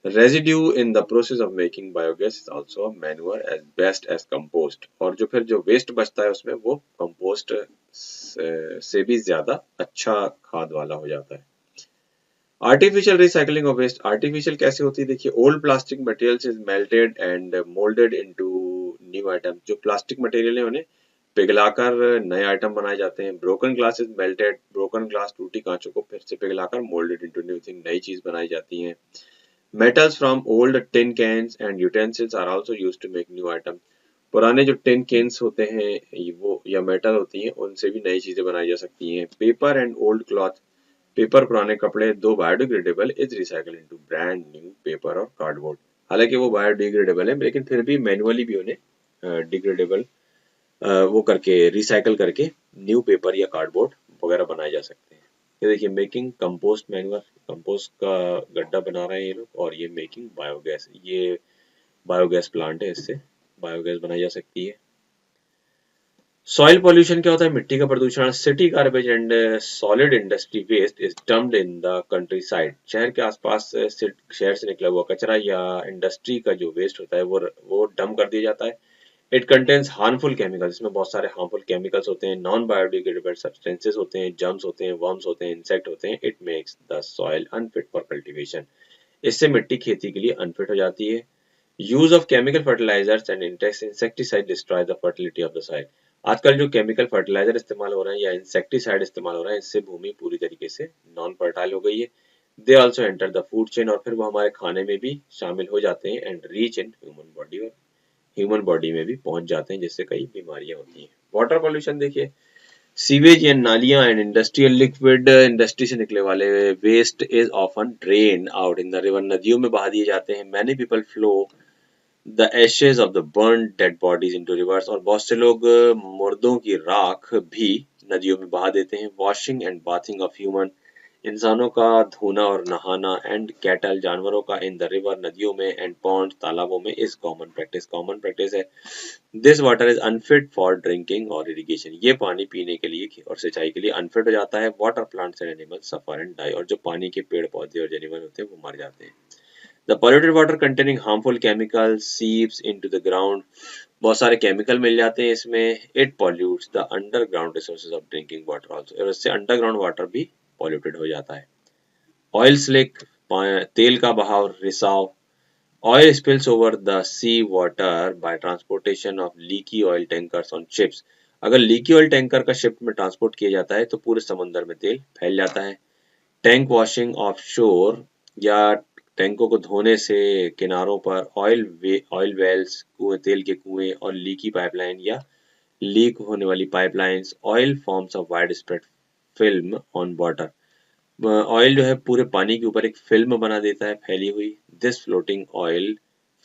residue in the process of making biogas is also manure as best as compost. और जो फिर जो वेस्ट बचता है उसमें वो कंपोस्ट से भी ज्यादा अच्छा खाद वाला हो जाता है. Artificial recycling of waste. Artificial कैसे होती है देखिए. Old plastic materials is melted and moulded into new item. जो प्लास्टिक मटेरियल है उन्हें पिघलाकर नए आइटम बनाए जाते हैं. Broken glass is melted. Broken glass टूटी कांचों को फिर से पिघलाकर मोल्डेड इनटू न्यू थिंग, नई चीज बनाई जाती है. Metals from old tin cans and utensils are also used to make new item. पुराने जो टिन कैन्स होते हैं वो या मेटल होती हैं उनसे भी नई चीजें बनाई जा सकती हैं. Paper and old cloth. Paper पुराने कपड़े दो biodegradable is recycle into brand new paper और कार्डबोर्ड. हालांकि वो बायोडिग्रेडेबल है लेकिन फिर भी मैन्युअली भी उन्हें डिग्रेडेबल वो करके रिसाइकल करके न्यू पेपर या कार्डबोर्ड वगैरह बनाए जा सकते हैं. ये देखिए मेकिंग कंपोस्ट मैन्युअर. कंपोस्ट का गड्ढा बना रहे हैं ये लोग. और ये मेकिंग बायोगैस. ये बायोगैस प्लांट है, इससे बायोगैस बनाई जा सकती है. सॉइल पॉल्यूशन क्या होता है. मिट्टी का प्रदूषण. City garbage and solid industry waste is dumped in the countryside. शहर के आसपास शहर से निकला हुआ कचरा या इंडस्ट्री का जो वेस्ट होता है वो डंप कर दिया जाता है. It contains harmful chemicals. इसमें बहुत सारे हार्मफुल केमिकल्स होते हैं. नॉन बायोडिग्रेडेबल सब्सटेंसेस होते हैं. जर्म्स होते हैं, वर्म्स होते हैं, इंसेक्ट होते हैं. It makes the soil unfit for cultivation. इससे मिट्टी खेती के लिए अनफिट हो जाती है. Use of chemical fertilisers and insecticide destroy the fertility of the soil. आजकल जो केमिकल फर्टिलाइजर इस्तेमाल हो रहे हैं या इंसेक्टिसाइड इस्तेमाल हो रहा है इससे भूमि पूरी तरीके से नॉन फर्टाइल हो गई है. They also enter the food chain. और फिर वो हमारे खाने में भी शामिल हो जाते हैं. And reach in human body. और ह्यूमन बॉडी में भी पहुंच जाते हैं जिससे कई बीमारियां होती हैं. वाटर पॉल्यूशन देखिए. सीवेज या नालियां एंड इंडस्ट्रियल लिक्विड. इंडस्ट्री से निकले वाले waste is often drain out in the river. नदियों में बहा दिए जाते हैं. Many people flow the ashes of the burn dead bodies into rivers. और बहुत से लोग मुर्दों की राख भी नदियों में बहा देते हैं. Washing and bathing of human. इंसानों का धोना और नहाना एंड कैटल जानवरों का इन द रिवर नदियों में एंड पॉन्ड तालाबों में is common practice. Common practice है. This water is unfit for drinking और इरिगेशन. ये पानी पीने के लिए और सिंचाई के लिए अनफिट हो जाता है. Water plants and animals suffer and die. और जो पानी के पेड़ पौधे और जानवर होते हैं वो मर जाते हैं. The polluted water containing harmful chemicals seeps into the ground. बहुत सारे केमिकल मिल जाते हैं इसमें. It pollutes the underground resources of drinking water also. और इससे अंडरग्राउंड वाटर भी पॉल्यूटेड हो जाता है. Oil slick. तेल का बहाव, रिसाव. Oil spills over the sea water by transportation of leaky oil tankers on ships. अगर लीकी ऑयल टैंकर का शिप में ट्रांसपोर्ट किया जाता है तो पूरे समंदर में तेल फैल जाता है. टैंक वॉशिंग ऑफ शोर या टैंकों को धोने से किनारों पर ऑयल वेल्स, कुएं, तेल के कुएं और लीकी पाइपलाइन या लीक होने वाली pipelines. Oil forms of wide spread film on water. Oil जो है पूरे पानी के ऊपर एक फिल्म बना देता है फैली हुई. This floating oil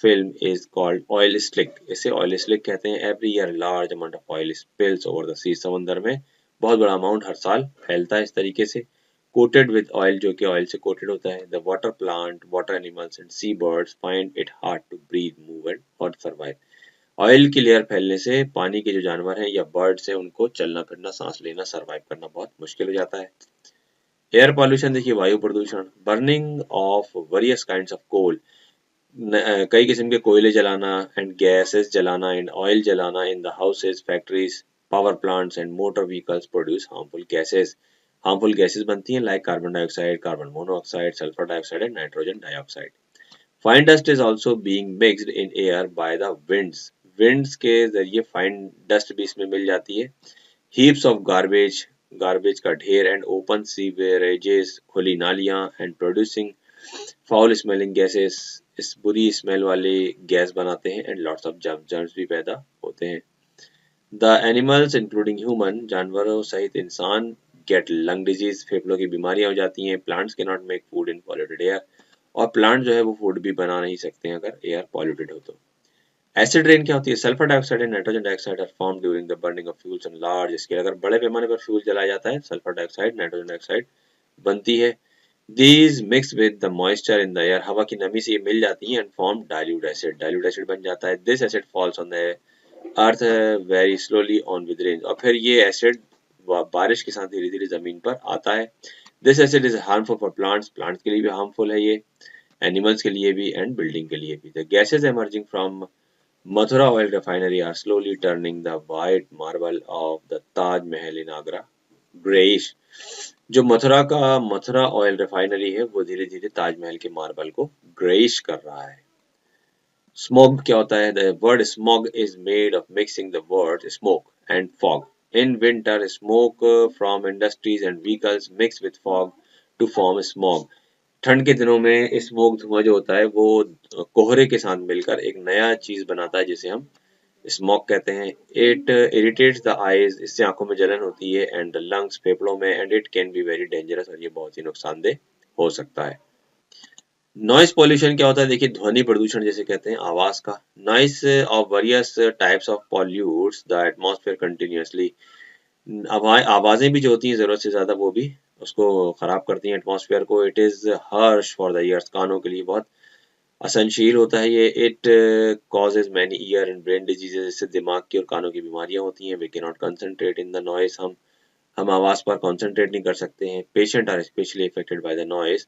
film is called oil slick. इसे ऑयल स्लिक कहते हैं. Every year large amount of oil spills over the sea. समंदर में बहुत बड़ा अमाउंट हर साल फैलता है इस तरीके से. कोटेड विद ऑयल, जो कि ऑयल से कोटेड होता है. The water plant, water animals and sea birds find it hard to breathe, move and और सर्वाइव. ऑयल की लेयर फैलने से पानी के जो जानवर हैं या बर्ड्स हैं उनको चलना फिरना, सांस लेना, सर्वाइव करना बहुत मुश्किल हो जाता है. एयर पॉल्यूशन देखिए. वायु प्रदूषण. Burning of various kinds of coal. कई किस्म के कोयले जलाना एंड गैसेस जलाना एंड ऑयल जलाना in the houses, factories, power plants and motor vehicles produce harmful gases. Harmful gases बनती हैं like carbon dioxide, carbon monoxide, sulphur dioxide and nitrogen dioxide. Fine dust is also being mixed in air by the winds. Winds के जरिए fine dust भी इसमें मिल जाती है। Heaps of garbage, garbage का ढेर एंड ओपन सीवरेजेस, खुली नालियां and producing foul smelling gases, इस बुरी स्मेल वाले गैस बनाते हैं एंड लॉट्स ऑफ जर्म्स भी पैदा होते हैं। द एनिमल्स इंक्लूडिंग ह्यूमन, जानवरों सहित इंसान, गेट लंग डिजीज, फेफड़ों की बीमारियां हो जाती हैं। प्लांट्स के not make food in polluted air, और प्लांट जो है वो फूड भी बना नहीं सकते हैं अगर एयर पॉल्यूटेड हो तो। एसिड रेन क्या होती है? Sulphur dioxide and nitrogen dioxide are form during the burning of fuels on large scale. अगर बड़े पैमाने पर फ्यूल जलाया जाता है, सल्फर डाइऑक्साइड, नाइट्रोजन डाइऑक्साइड बनती है। These mix with the moisture in the air, हवा की नमी से ये मिल जाती हैं and form dilute acid, dilute acid बन जाता है। This acid falls on the earth very slowly on with rain, और फिर ये acid बारिश के साथ धीरे धीरे जमीन पर आता है। This acid is harmful for plants, plants के लिए भी harmful है ये, animals के लिए भी and building के लिए भी। The gases emerging from Mathura oil refinery are slowly turning the white marble of the Taj Mahal in Agra grayish। जो मथुरा ऑयल रिफाइनरी है वो धीरे धीरे ताजमहल के मार्बल को ग्रेइश कर रहा है। स्मॉग क्या होता है? The word smog is made of mixing the word smoke and fog. In winter smoke from industries and vehicles mix with fog to form smog. ठंड के दिनों में स्मोक धुआं जो होता है वो कोहरे के साथ मिलकर एक नया चीज बनाता है जिसे हम स्मोक कहते हैं। इट इरिटेट्स द आईज, इससे आंखों में जलन होती है, एंड द लंग्स, फेफड़ों में, and it can be very dangerous, और ये बहुत ही नुकसानदेह हो सकता है। नॉइस पॉल्यूशन क्या होता है? देखिए, ध्वनि प्रदूषण जिसे कहते हैं, आवाज का। Noise of various types of pollutes the atmosphere continuously. आवाजें भी जो होती हैं जरूरत से ज्यादा वो भी उसको खराब करती हैं एटमॉस्फेयर को। It is harsh for the ears, कानों के लिए बहुत असहनशील होता है ये। It causes many ear and brain diseases, इससे दिमाग की और कानों की बीमारियां होती हैं। We can not concentrate in the noise, हम आवाज पर कंसंट्रेट नहीं कर सकते हैं। Patient are specially affected by the noise.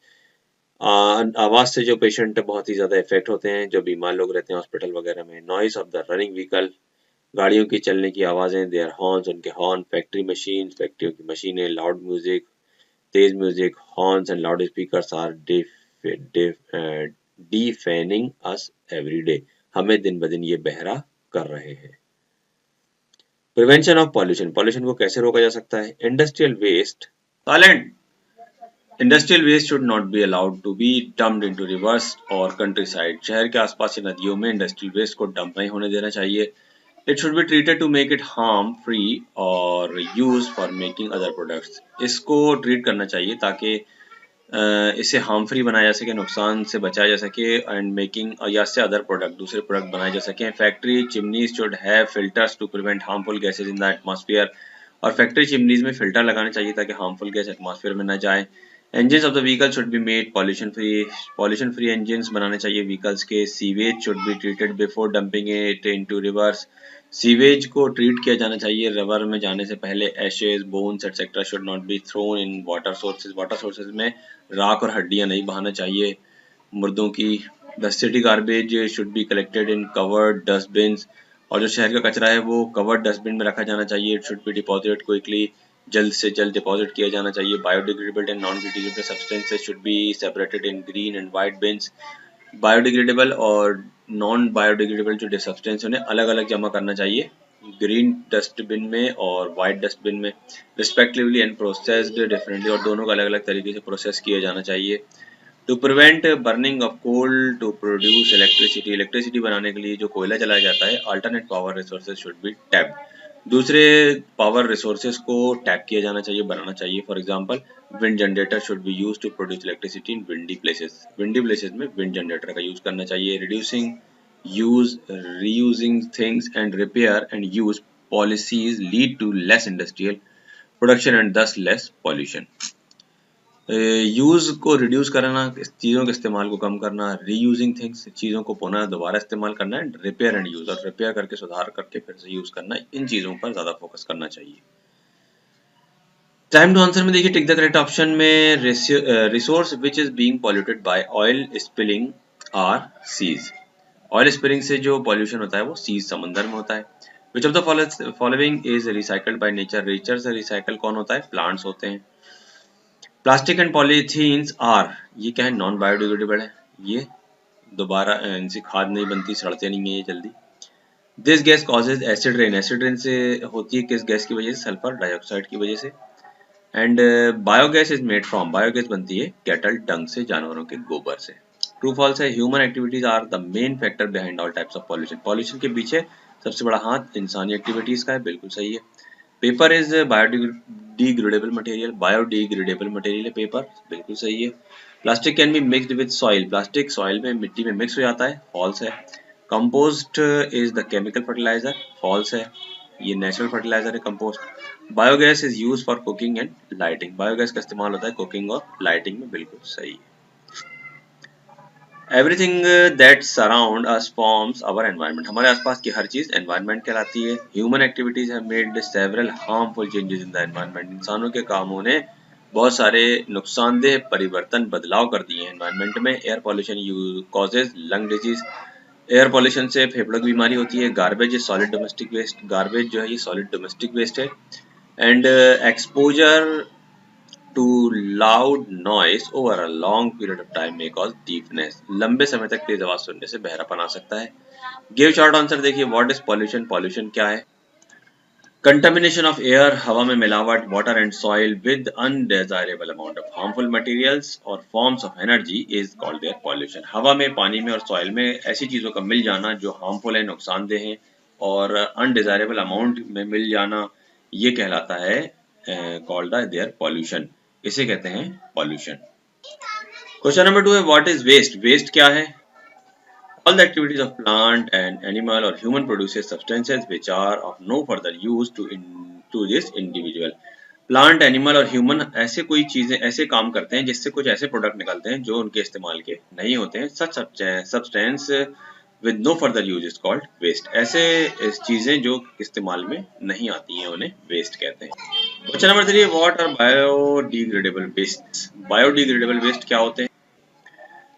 आवाज से जो पेशेंट बहुत ही ज्यादा इफेक्ट होते हैं, जो बीमार लोग रहते हैं हॉस्पिटल वगैरह में। Noise of the running vehicle, गाड़ियों की चलने की आवाजें। देयर हॉर्न्स, उनके हॉर्न। फैक्ट्री मशीन, फैक्ट्रियों की मशीनें। लाउड म्यूजिक, तेज music. Horns and loud speakers are deafening us every day, हमें दिन ब दिन ये बहरा कर रहे हैं। प्रिवेंशन ऑफ पॉल्यूशन, पॉल्यूशन को कैसे रोका जा सकता है? Industrial waste, silent. Industrial waste should not be allowed to be dumped into rivers और कंट्री साइड। शहर के आसपास की नदियों में इंडस्ट्रियल वेस्ट को डंप नहीं होने देना चाहिए। It should be treated to make it harm free और use for making other products. इसको ट्रीट करना चाहिए ताकि इसे हार्म फ्री बनाया जा सके, नुकसान से बचाया जा सके, एंड मेकिंग या से अदर प्रोडक्ट, दूसरे प्रोडक्ट बनाए जा सके। Factory chimneys should have filters to prevent harmful gases in the atmosphere, और फैक्ट्री चिमनीज में फिल्टर लगाने चाहिए ताकि हार्मफुल गैस एटमॉस्फेयर में न जाए। Engines of the vehicle should be made pollution free. Pollution free engines बनाने चाहिए vehicles के। Sewage should be treated before dumping it into rivers. Sewage को ट्रीट किया जाना चाहिए रिवर में जाने से पहले। Ashes, bones etcetera should not be thrown in water sources, water sources में राख और हड्डियां नहीं बहाना चाहिए मुर्दों की। The city garbage should be collected in covered dustbins, और जो शहर का कचरा है वो कवर्ड डस्टबिन में रखा जाना चाहिए। It should be deposited quickly, जल्द से जल्द डिपॉजिट किया जाना चाहिए। Biodegradable and non degradable substances should be separated in green and white beans. Biodegradable और नॉन बायोडिग्रेडेबल जो सब्सटेंस उन्हें अलग अलग जमा करना चाहिए, ग्रीन डस्टबिन में और वाइट डस्टबिन में रिस्पेक्टिवली, एंड प्रोसेस्ड डिफरेंटली, और दोनों को अलग अलग तरीके से प्रोसेस किया जाना चाहिए। To prevent burning of coal to produce electricity, electricity बनाने के लिए जो कोयला जलाया जाता है, alternate power resources should be tapped, दूसरे पावर रिसोर्सेज को टैप किया जाना चाहिए, बनाना चाहिए। For example, wind generator should be used to produce electricity in windy places, windy places में विंड जनरेटर का यूज करना चाहिए। Reducing use, reusing things and repair and use policies lead to less industrial production and दस less pollution. Use को reduce करना, चीज़ों के इस्तेमाल को कम करना। रीयूजिंग थिंग्स, चीज़ों को पुनः दोबारा इस्तेमाल करना। एंड रिपेयर एंड यूज, और रिपेयर करके सुधार करके फिर से यूज करना। इन चीज़ों पर ज़्यादा फोकस करना चाहिए। टाइम टू आंसर में देखिए, टिक द करेक्ट ऑप्शन में resource which is being polluted by oil spilling are seas. Oil spilling से जो पॉल्यूशन होता है वो सीज समंदर में होता है। विच of the following is recycled by nature, nature से रिसाइकल कौन होता है, प्लांट्स होते हैं। प्लास्टिक एंड पॉलीथीन्स आर, ये क्या है, नॉन बायोडिग्रेडेबल है, ये दोबारा इनसे खाद नहीं बनती, सड़ते नहीं है ये जल्दी। This gas causes acid rain, acid rain से होती है किस गैस की वजह से, सल्फर डाइऑक्साइड की वजह से। And biogas is made from, biogas बनती है कैटल डंग से, जानवरों के गोबर से। ट्रू फॉल्स है, human activities are the main factor behind all types of pollution, pollution के पीछे सबसे बड़ा हाथ इंसानी एक्टिविटीज का है, बिल्कुल सही है। Paper is biodegradable material, biodegradable material है पेपर, बिल्कुल सही है। Plastic can be mixed with soil, plastic soil में मिट्टी में मिक्स हो जाता है, फॉल्स है। Compost is the chemical fertiliser, false है, ये नेचुरल फर्टिलाइजर है compost. Biogas is use for cooking and lighting, biogas का इस्तेमाल होता है कुकिंग और लाइटिंग में, बिल्कुल सही है। Everything that surround us forms our environment, हमारे आसपास की हर चीज एनवायरनमेंट कहलाती है। Human activities have made several harmful changes in the environment, इंसानों के कामों ने बहुत सारे नुकसानदेह परिवर्तन बदलाव कर दिए हैं एनवायरनमेंट में। Air pollution causes lung disease, air pollution से फेफड़ों की बीमारी होती है। Garbage is solid domestic waste, garbage जो है ये सॉलिड डोमेस्टिक वेस्ट है। And exposure to loud noise over a long period of time may cause deafness, लंबे समय तक तेज आवाज सुनने से बहरापन आ सकता है। गिव शॉर्ट आंसर देखिए, व्हाट इज पॉल्यूशन, पॉल्यूशन क्या है, कंटामिनेशन ऑफ एयर, हवा में मिलावट, water and soil with undesirable amount of harmful materials और forms of energy is called there pollution, हवा में, पानी में और सॉइल में ऐसी चीजों का मिल जाना जो हार्मफुल है, नुकसानदेह है, और अनडिजायरेबल अमाउंट में मिल जाना, ये कहलाता है कॉल्ड देयर पॉल्यूशन, इसे कहते हैं पॉल्यूशन। क्वेश्चन नंबर 2 है, व्हाट इज वेस्ट, वेस्ट क्या है, all the activities of plant and animal or human produces substances which are of no further use to this individual, plant, animal और human ऐसे कोई चीजें, ऐसे काम करते हैं जिससे कुछ ऐसे प्रोडक्ट निकलते हैं जो उनके इस्तेमाल के नहीं होते हैं, such substance with no further use is called waste, ऐसे चीजें जो इस्तेमाल में नहीं आती हैं उन्हें वेस्ट कहते हैं। Question number 3, what are biodegradable waste, biodegradable waste क्या होते हैं,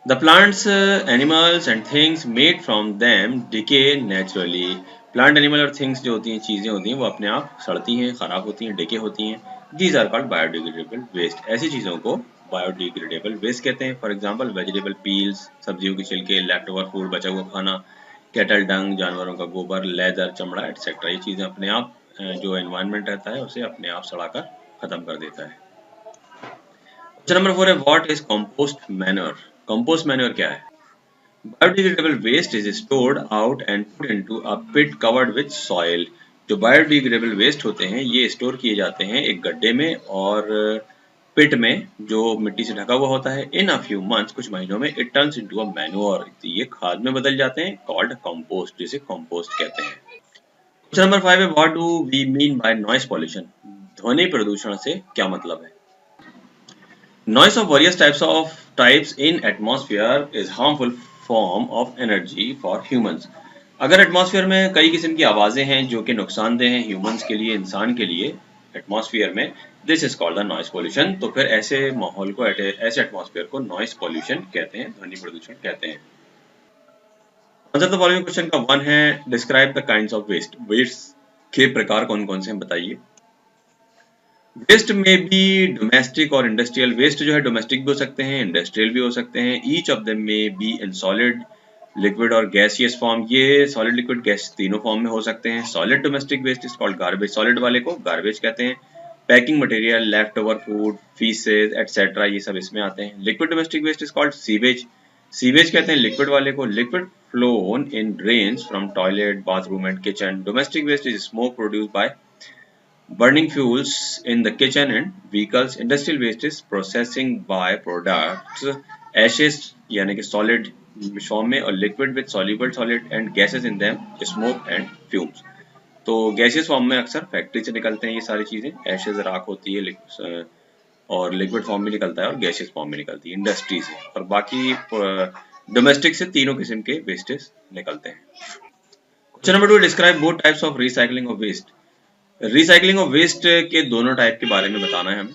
the plants, animals and things made from them decay naturally, plant, animal और थिंग्स जो होती हैं, चीजें होती हैं, वो अपने आप सड़ती हैं, खराब होती हैं, डिके होती हैं। These are called biodegradable waste, ऐसी चीजों को बायोडिग्रेडेबल वेस्ट कहते हैं। फॉर एग्जांपल वेजिटेबल पील्स, सब्जियों के छिलके, लेफ्ट ओवर फूड, बचा हुआ खाना, कैटल डंग, जानवरों का गोबर, लेदर, चमड़ा एटसेट्रा, ये चीजें अपने आप जो एनवायरनमेंट रहता है उसे अपने आप सड़ाकर खत्म कर देता है। क्वेश्चन नंबर 4 है, what is compost manure, compost manure क्या है, biodegradable waste is stored out and put into a pit covered with soil, जो बायोडिग्रेडेबल वेस्ट होते हैं ये स्टोर किए जाते हैं एक गड्ढे में और पिट में जो मिट्टी से ढका हुआ होता है। इन अ फ्यू मंथ्स, कुछ महीनों में, it turns into a manure, ये खाद में बदल जाते हैं, कॉल्ड कंपोस्ट, जिसे कंपोस्ट कहते हैं। क्वेश्चन नंबर 5 है, what do we mean by noise pollution, ध्वनि प्रदूषण से क्या मतलब है, noise of various types in atmosphere is harmful form of energy for humans, अगर एटमॉस्फेयर में कई किस्म की आवाजें हैं जो कि नुकसानदेह हैं ह्यूमंस के लिए, इंसान के लिए, एटमॉस्फेयर में, this is called the noise pollution, तो फिर ऐसे माहौल को, ऐसे एटमॉस्फेयर को नॉइस पोल्यूशन कहते हैं, ध्वनि प्रदूषण कहते हैं। आंसर द फॉलोइंग क्वेश्चन का 1 है, describe the kinds of waste, waste के प्रकार कौन कौन से हैं बताइए। वेस्ट में भी डोमेस्टिक और इंडस्ट्रियल, वेस्ट जो है डोमेस्टिक भी हो सकते हैं, इंडस्ट्रियल भी हो सकते हैं। Each of them may be in solid, liquid और गैसियस फॉर्म, ये सॉलिड, लिक्विड, गैस तीनों फॉर्म में हो सकते हैं। Solid domestic waste is called garbage, solid वाले को गार्बेज कहते हैं। Packing material, left over food, faeces etcetera, ये सब इसमें आते हैं। Liquid domestic waste is called sewage, sewage कहते हैं लिक्विड वाले को, liquid flown in drains from toilet, bathroom and kitchen. Domestic waste is smoke produced by burning fuels in the kitchen and vehicles. Industrial waste is processing by products, ashes यानी कि solid form में, और liquid with soluble solid and gases in them, smoke and fumes। तो gaseous form में अक्सर factory से निकलते हैं ये सारी चीजें, एशेज राख होती है, और लिक्विड फॉर्म में निकलता है और गैसियस फॉर्म में निकलती है इंडस्ट्री से, और बाकी डोमेस्टिक से तीनों किस्म के वेस्टेज निकलते हैं। Question number 2, describe both types of recycling of waste, recycling of waste के दोनों टाइप के बारे में बताना है हमें।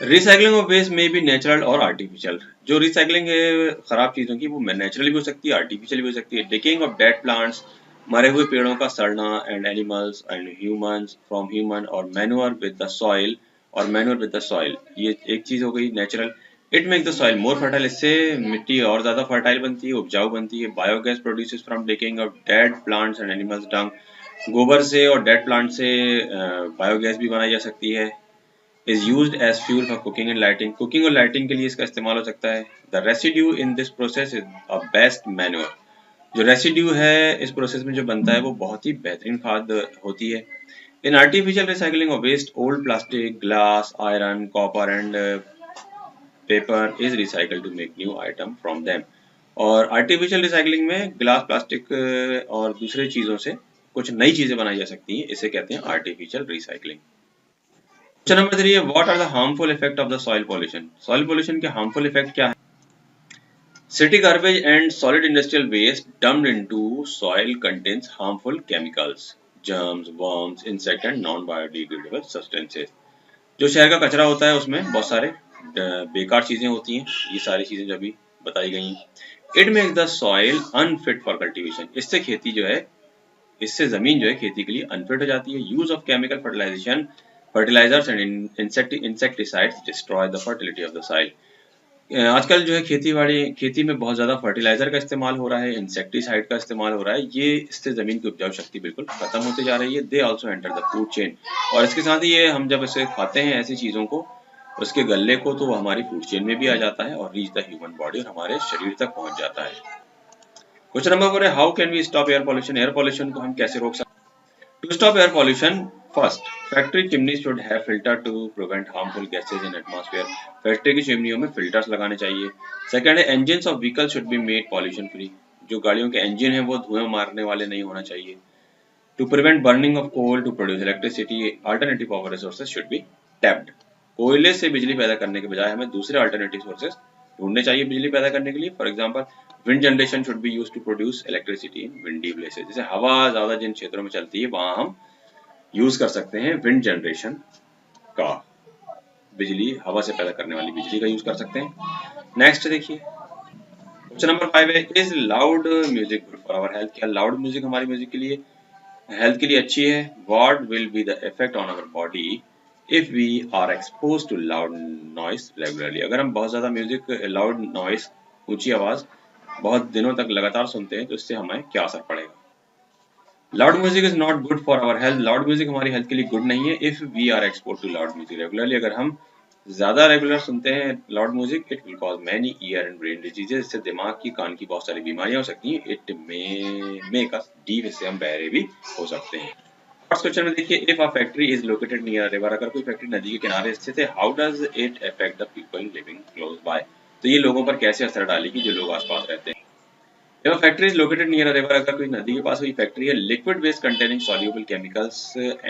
रिसाइकलिंग ऑफ वेस्ट में भी नेचुरल और आर्टिफिशियल। जो रिसाइकलिंग है खराब चीजों की, वो नेचुरल भी हो सकती है, आर्टिफिशियल भी हो सकती है। डिकेइंग ऑफ डेड प्लांट्स, मरे हुए पेड़ों का सड़ना, and animals and humans from human, और मैन्योर विद द सॉइल, और मैन्योर विद द सॉइल, ये एक चीज हो गई natural. It make the soil more fertile, इससे मिट्टी और ज्यादा फर्टाइल बनती है, उपजाऊ बनती है। Biogas produces from decaying of dead plants and animals dung, गोबर से और डेड प्लांट से बायोगैस भी बनाई जा सकती है। is used as fuel for cooking and lighting, cooking और लाइटिंग के लिए इसका इस्तेमाल हो सकता है। The residue in this process is a best manure, जो रेसिड्यू है इस प्रोसेस में जो बनता है वो बहुत ही बेहतरीन खाद होती है। In artificial recycling of waste, old plastic, glass, iron, copper and paper is recycle to make new item from them. और आर्टिफिशियल रिसाइकलिंग में ग्लास, प्लास्टिक और दूसरे चीजों से कुछ नई चीजें बनाई जा सकती हैं, इसे कहते हैं आर्टिफिशियल रिसाइकलिंग। क्वेश्चन नंबर 3 है, what are the harmful effect of the soil pollution. Soil pollution के हार्मफुल इफेक्ट क्या है? City garbage and solid industrial waste dumped into soil contains harmful chemicals, germs, worms, insect and non biodegradable substances. जो शहर का कचरा होता है उसमें बहुत सारे बेकार चीजें होती हैं, ये सारी चीजें जो अभी बताई गई हैं। It makes the soil unfit for cultivation, इससे खेती जो है, इससे जमीन जो है खेती के लिए अनफिट हो जाती है। Use of chemical fertilisation, fertilisers and insecticides destroy the fertility of the soil. आजकल जो है खेती में बहुत ज्यादा फर्टिलाइजर का इस्तेमाल हो रहा है, इंसेक्टिसाइड का इस्तेमाल हो रहा है, ये इससे जमीन की उपजाऊ शक्ति बिल्कुल खत्म होते जा रही है। They also enter the food chain, और इसके साथ ही ये हम जब इसे खाते हैं ऐसी चीजों को, उसके गलने को, तो वो हमारी फूड चेन में भी आ जाता है और रीच द ह्यूमन बॉडी और हमारे शरीर तक पहुंच जाता है। क्वेश्चन नंबर 4 है, how can we stop air pollution. Air pollution को हम कैसे रोक सकते हैं? To stop air pollution, first, factory chimney should have filter to prevent harmful gases in atmosphere. Factory की चिमनियों में फिल्टर्स लगाने चाहिए। सेकंड है, engines of vehicle should be made pollution free. जो गाड़ियों के इंजन है वो धुएं मारने वाले नहीं होना चाहिए। To prevent burning of coal to produce electricity, alternative power resources should be tapped. कोयले से बिजली पैदा करने के बजाय हमें दूसरे अल्टरनेटिव सोर्सेज ढूंढने चाहिए बिजली पैदा करने के लिए। For example, wind generation should be used to produce electricity in windy places. जैसे हवा ज्यादा जिन क्षेत्रों में चलती है वहां हम यूज कर सकते हैं विंड जनरेशन का, बिजली हवा से पैदा करने वाली बिजली का यूज कर सकते हैं। नेक्स्ट देखिए, क्वेश्चन नंबर 5 है, is loud music good for our health. क्या लाउड म्यूजिक हमारी म्यूजिक के लिए हेल्थ के लिए अच्छी है? What will be the effect on our body if we are expose to loud noise regularly. अगर हम बहुत ज्यादा म्यूजिक, लाउड नॉइस, ऊंची आवाज बहुत दिनों तक लगातार सुनते हैं तो इससे हमें क्या असर पड़ेगा? Loud music is not good for our health. Loud music हमारी हेल्थ के लिए गुड नहीं है। If we are expose to loud music regularly, अगर हम ज्यादा रेगुलर सुनते हैं loud music, it will cause many ear and brain diseases. इससे दिमाग की, कान की बहुत सारी बीमारियां हो सकती हैं। It may make us deaf, इससे हम बहरे भी हो सकते हैं। फर्स्ट क्वेश्चन में देखिए, if a factory is located near river, अगर कोई फैक्ट्री नदी के किनारे स्थित है, how does it affect the people living close by. तो ये लोगों पर कैसे असर डालेगी जो लोग आसपास रहते हैं। If a factory is located near a river, अगर कोई नदी के पास कोई फैक्ट्री है, liquid waste containing soluble chemicals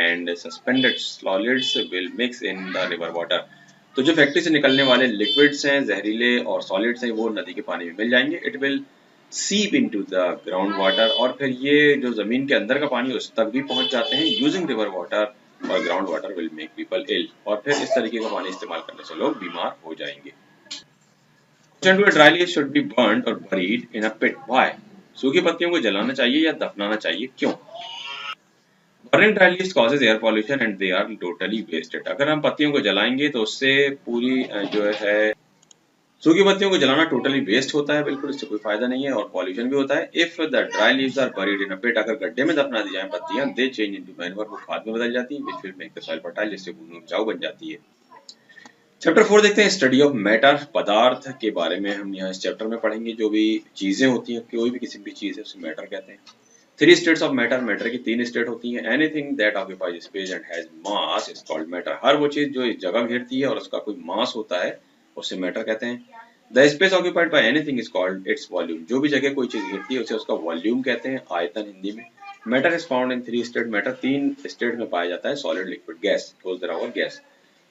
and suspended solids will mix in the river water। तो जो फैक्ट्री से निकलने वाले लिक्विड्स हैं, जहरीले और सॉलिड्स हैं, वो नदी के पानी में मिल जाएंगे। इट विल सीप इनटू द ग्राउंड वाटर, और फिर ये जो जमीन के अंदर का पानी उस तक भी पहुंच जाते हैं। यूजिंग रिवर वाटर और ground water will make people ill, और फिर इस तरीके का पानी इस्तेमाल करने से लोग बीमार हो जाएंगे। Question 2, dry leaves should be burnt or buried in a pit. Why? सूखी पत्तियों को जलाना चाहिए या दफनाना चाहिए, क्यों? Burning dry leaves causes air pollution and they are totally wasted। अगर हम पत्तियों को जलाएंगे तो उससे पूरी जो है, सूखी पत्तियों को जलाना टोटली वेस्ट होता है, बिल्कुल इससे कोई फायदा नहीं है और पॉल्यूशन भी होता है। If the dry leaves are buried in a pit, अगर गड्ढे में दफना दी जाए पत्तियां, दे चेंज इनटू मैन्योर, वो खाद में बदल जाती है, which will make the soil fertile, जिससे भूमि उपजाऊ बन जाती है। चैप्टर 4 देखते हैं, स्टडी ऑफ मैटर, पदार्थ के बारे में हम यहाँ इस चैप्टर में पढ़ेंगे। जो भी चीजें होती हैं, कोई भी किसी भी चीज है उसे मैटर कहते हैं। 3 स्टेट्स ऑफ मैटर, मैटर की 3 स्टेट होती हैं। Anything that occupies space and has mass is called matter. हर वो चीज जो इस जगह घेरती है और उसका कोई मास होता है उसे मैटर कहते हैं। The space occupied by anything is called its volume. जो भी जगह कोई चीज घेरती है उसे उसका वॉल्यूम कहते हैं, आयतन हिंदी में। Matter is found in 3 state. Matter 3 state में पाया जाता है, solid, liquid, gas. Gas.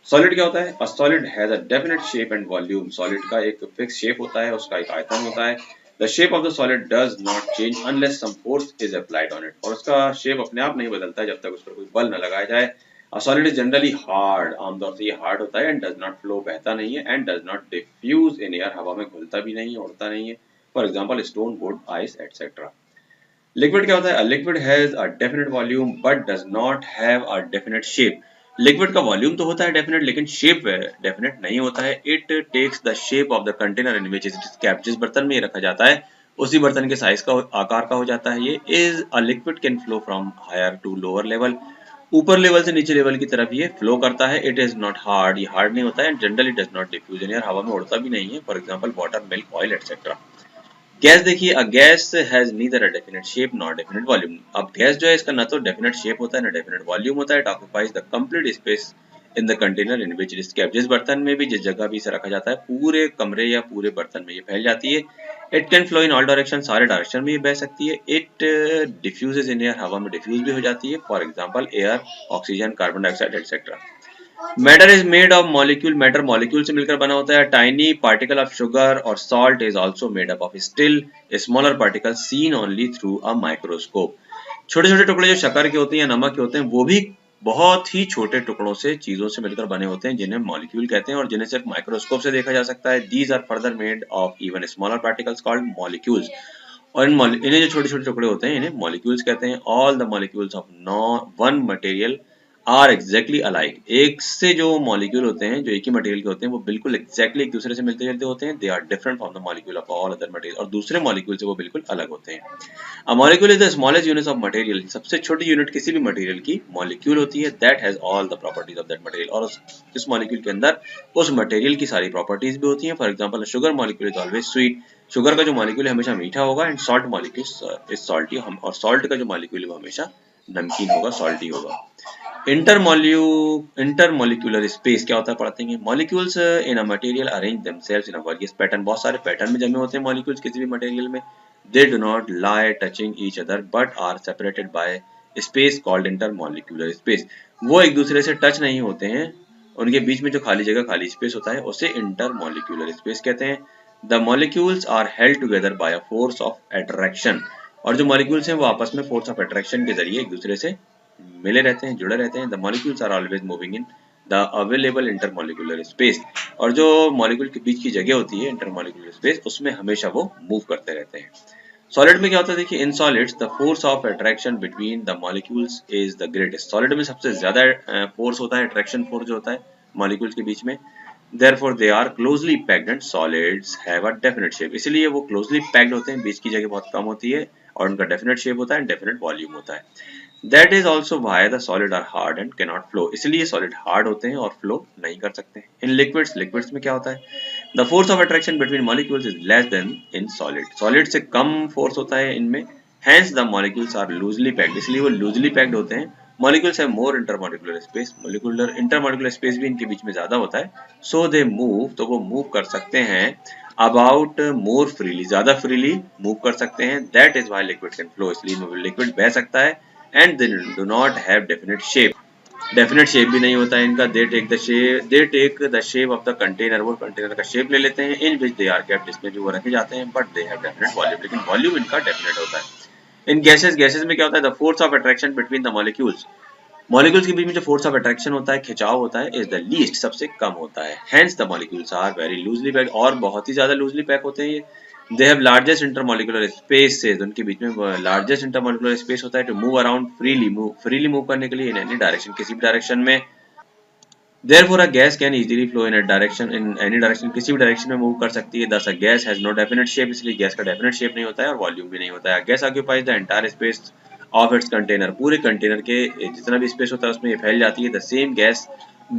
Solid क्या होता है? अ solid has a definite shape and volume. Solid का एक फिक्स शेप होता है, उसका एक आयतन होता है। The shape of the solid does not change unless some force is applied on it. और उसका शेप अपने आप नहीं बदलता है जब तक उस पर कोई बल न लगाया जाए। सॉलिड इज जनरली हार्ड, आमतौर से ये हार्ड होता है, एंड डज नॉट फ्लो, बहता नहीं है, and does not diffuse in air, हवा में घुलता भी नहीं है, उड़ता नहीं है। For example stone, wood, ice etcetera. Liquid क्या होता है? Liquid has a definite volume but does not have a definite shape. Liquid का वॉल्यूम तो होता है डेफिनेट, लेकिन शेप डेफिनेट नहीं होता है। It takes the shape of the container in which it is kept, जिस बर्तन में ये रखा जाता है उसी बर्तन के साइज का, आकार का हो जाता है ये। Is a liquid can flow from higher to lower level, ऊपर लेवल से नीचे लेवल की तरफ ये फ्लो करता है। इट इज नॉट हार्ड, ये हार्ड नहीं होता है, and generally does not diffuse in air, हवा में उड़ता भी नहीं है। For example water, milk, oil etcetera. Gas देखिए, a gas has neither a definite shape not definite volume. अब गैस जो है इसका ना तो डेफिनेट शेप होता है ना डेफिनेट वॉल्यूम होता है। It occupies the complete space in the container in which it is kept, जिस बर्तन में भी, जिस जगह भी इसे रखा जाता है, पूरे कमरे या पूरे बर्तन में ये फैल जाती है। It can flow in all direction, सारे डायरेक्शन में ये बह सकती है। इट डिफ्यूजेज इन एयर, हवा में डिफ्यूज भी हो जाती है। For example air, oxygen, carbon dioxide etcetera. Matter is made of molecule, matter molecule से मिलकर बना होता है। टाइनी पार्टिकल ऑफ शुगर और salt is also made up of still smaller particle seen only through a microscope. छोटे छोटे टुकड़े जो शक्कर के होते हैं या नमक के होते हैं, वो भी बहुत ही छोटे टुकड़ों से, चीजों से मिलकर बने होते हैं, जिन्हें मॉलिक्यूल कहते हैं और जिन्हें सिर्फ माइक्रोस्कोप से देखा जा सकता है। These are further made of even smaller particles called molecules. और इन्हें जो छोटे छोटे टुकड़े होते हैं इन्हें मॉलिक्यूल्स कहते हैं। All the molecules of one material are exactly alike, एक से जो मॉलिक्यूल होते हैं, जो एक ही मटेरियल के होते हैं, वो बिल्कुल एग्जैक्टली एक दूसरे से मिलते जुलते होते हैं। They are different from the molecule of all other material, और दूसरे मॉलिक्यूल से वो बिल्कुल अलग होते हैं। A molecule is the smallest unit of material, सबसे छोटी यूनिट किसी भी मटेरियल की मॉलिक्यूल होती है। That has all the properties of that material, और इस मॉलिक्यूल के अंदर उस मटेरियल की सारी प्रॉपर्टीज भी होती हैं। For example sugar molecule is always sweet, sugar का जो मॉलिक्यूल है हमेशा मीठा होगा। And salt molecule is salty, और सॉल्ट का जो मॉलिक्यूल है वो हमेशा नमकीन होगा, सॉल्टी होगा। इंटरमोलिक्यूलर स्पेस क्या होता है पढ़ते हैं। Molecules in a material arrange themselves in a various pattern, बहुत सारे पैटर्न में जमे होते हैं मॉलिक्यूल्स किसी भी मटेरियल में। They do not lie touching each other but are separated by space called intermolecular space. वो एक दूसरे से टच नहीं होते हैं, उनके बीच में जो खाली जगह, खाली स्पेस होता है, उसे इंटरमोलिक्यूलर स्पेस कहते हैं। The molecules are held together by a force of attraction, और जो मॉलिक्यूल्स हैं वो आपस में फोर्स ऑफ अट्रैक्शन के जरिए एक दूसरे से मिले रहते हैं, जुड़े रहते हैं। The molecules are always moving in the available intermolecular space, और जो मॉलिक्यूल के बीच की जगह होती है इंटरमॉलिक्यूलर स्पेस, उसमें हमेशा वो मूव करते रहते हैं। सॉलिड में क्या होता है देखिए, in solids the force of attraction between the molecules is the greatest. Solid में सबसे ज्यादा फोर्स होता है, अट्रैक्शन फोर्स जो होता है मॉलिक्यूल्स के बीच में। Therefore they are closely packed and solids have a definite shape, इसलिए वो closely packed होते हैं, बीच की जगह बहुत कम होती है, और उनका definite shape होता है, definite volume होता है। That is also why the solid are hard and cannot flow, इसलिए solid hard होते हैं और flow नहीं कर सकते। In liquids में क्या होता है, the force of attraction between molecules is less than in solid से कम force होता है इनमें। Hence the molecules are loosely packed, इसलिए वो loosely packed होते हैं। Molecules have more intermolecular space, intermolecular space भी इनके बीच में ज्यादा होता है। So they move, तो वो move कर सकते हैं about more freely, ज्यादा freely move कर सकते हैं। That is why liquid can flow, इसलिए liquid बह सकता है। And they do not have definite shape, definite shape भी नहीं होता है इनका। They take the shape of the container, वो कंटेनर का शेप ले लेते हैं। इन विच दे आर केप्ट, जिसमें जो वो रखे जाते हैं। But they have definite volume, लेकिन वॉल्यूम इनका डेफिनेट होता है। इन गैसेस में क्या होता है, the force of attraction between the molecules, molecules के बीच में जो फोर्स ऑफ अट्रैक्शन होता है, खिंचाव होता है, इज द लीस्ट, सबसे कम होता है। Hence the molecules are very loosely packed, और बहुत ही ज्यादा लूजली पैक होते हैं ये। They have largest intermolecular spaces, उनके बीच में लार्जेस्ट इंटरमॉलिक्यूलर स्पेस होता है to move around freely move करने के लिए इन एनी डायरेक्शन, किसी भी डायरेक्शन में। Therefore, a gas can easily flow in any direction, किसी भी डायरेक्शन में मूव कर सकती है। Thus, a gas has no definite shape, इसलिए गैस का डेफिनेट शेप नहीं होता है और वॉल्यूम भी नहीं होता है। Gas occupies the entire space of its container, पूरे कंटेनर के जितना भी स्पेस होता है उसमें ये फैल जाती है। The same gas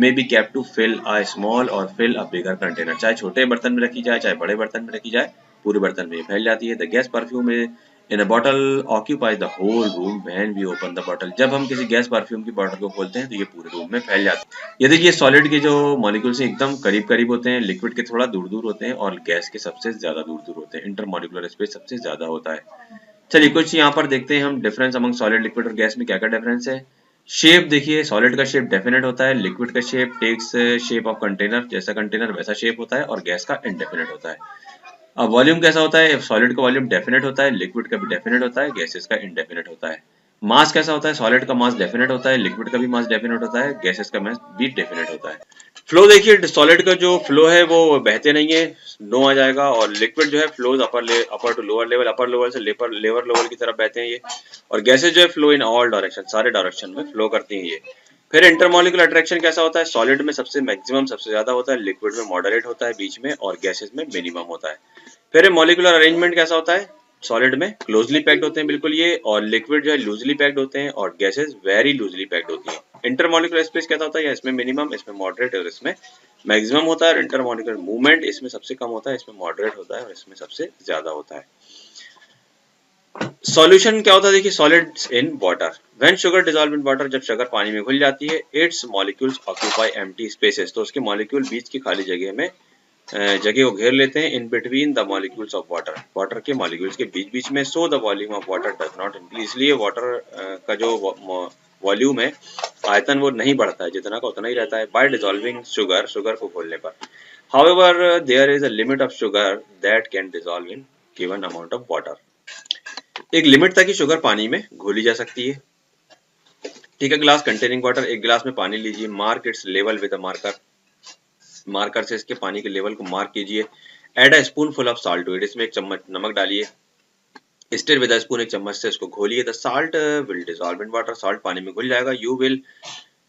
may be kept to fill a small or fill a bigger container, चाहे छोटे बर्तन में रखी जाए, चाहे बड़े बर्तन में रखी जाए, पूरे बर्तन में ये फैल जाती है। The gas perfume in a bottle occupies the whole room when we open the bottle, जब हम किसी गैस परफ्यूम की बॉटल को खोलते हैं तो ये पूरे रूम में फैल जाता है। ये देखिए, सॉलिड के जो मॉलिक्यूल्स हैं एकदम करीब करीब होते हैं, लिक्विड के थोड़ा दूर दूर होते हैं, और गैस के सबसे ज्यादा दूर दूर होते हैं। इंटरमॉलिक्यूलर स्पेस सबसे ज्यादा होता है। चलिए कुछ यहाँ पर देखते हैं हम डिफरेंस अमंग सॉलिड, लिक्विड और गैस में क्या क्या डिफरेंस है। शेप देखिए, सॉलिड का शेप डेफिनेट होता है, लिक्विड का shape takes shape of container, जैसा कंटेनर वैसा शेप होता है, और गैस का इनडेफिनेट होता है। अब वॉल्यूम कैसा होता है, सॉलिड का वॉल्यूम डेफिनेट होता है, लिक्विड का भी डेफिनेट होता है, गैसेस का इनडेफिनेट होता है। मास कैसा होता है, सॉलिड का मास डेफिनेट होता है, लिक्विड का भी मास डेफिनेट होता है, गैसेस का मास भी डेफिनेट होता है। फ्लो देखिए, सॉलिड का जो फ्लो है वो बहते नहीं है, नो आ जाएगा, और लिक्विड जो है flows upper two lower level, अपर लेवल से लेवर लेवल की तरफ बहते हैं ये, और गैसेस जो है फ्लो इन ऑल डायरेक्शन, सारे डायरेक्शन में फ्लो करती हैं ये। फिर इंटरमॉलिक्यूलर अट्रैक्शन कैसा होता है, सॉलिड में सबसे मैक्सिमम सबसे ज्यादा होता है, लिक्विड में मॉडरेट होता है बीच में, और गैसेस में मिनिमम होता है। फिर मॉलिक्यूलर अरेंजमेंट कैसा होता है, सॉलिड में क्लोजली पैक्ड होते हैं बिल्कुल ये, और लिक्विड जो है लूजली पैक्ड होते हैं, और गैसेस वेरी लूजली पैक्ड होती हैं। इंटरमॉलिक्यूलर स्पेस कैसा होता है, इसमें मिनिमम, इसमें मॉडरेट और इसमें मैक्सिमम होता है। और इंटरमॉलिक्यूलर मूवमेंट इसमें सबसे कम होता है, इसमें मॉडरेट होता है, और इसमें सबसे ज्यादा होता है। सॉल्यूशन क्या होता है, देखिए, solids in water, when sugar dissolve in water, जब शुगर पानी में घुल जाती है, it's molecules occupy empty spaces, तो उसके मॉलिक्यूल बीच की खाली जगह में जगह को घेर लेते हैं, इन between the molecules of water, water के मॉलिक्यूल्स के बीच बीच में, so the volume of water does not increase, इसलिए वाटर का जो वॉल्यूम है, आयतन, वो नहीं बढ़ता है, जितना का उतना ही रहता है, बाय डिसॉल्विंग शुगर, शुगर को घोलने पर। However there is a limit of sugar that can dissolve in given amount of water, एक लिमिट तक ही शुगर पानी में घोली जा सकती है। ठीक है, ग्लास कंटेनिंग वाटर, एक गिलास में पानी लीजिए, mark its level with a marker, marker से इसके पानी के लेवल को मार्क कीजिए, add a spoonful of salt to it, इसमें एक चम्मच नमक डालिए, स्टिर विद अ स्पून, एक चम्मच से इसको घोलिए, the salt will dissolve in water, salt पानी में घुल जाएगा, you will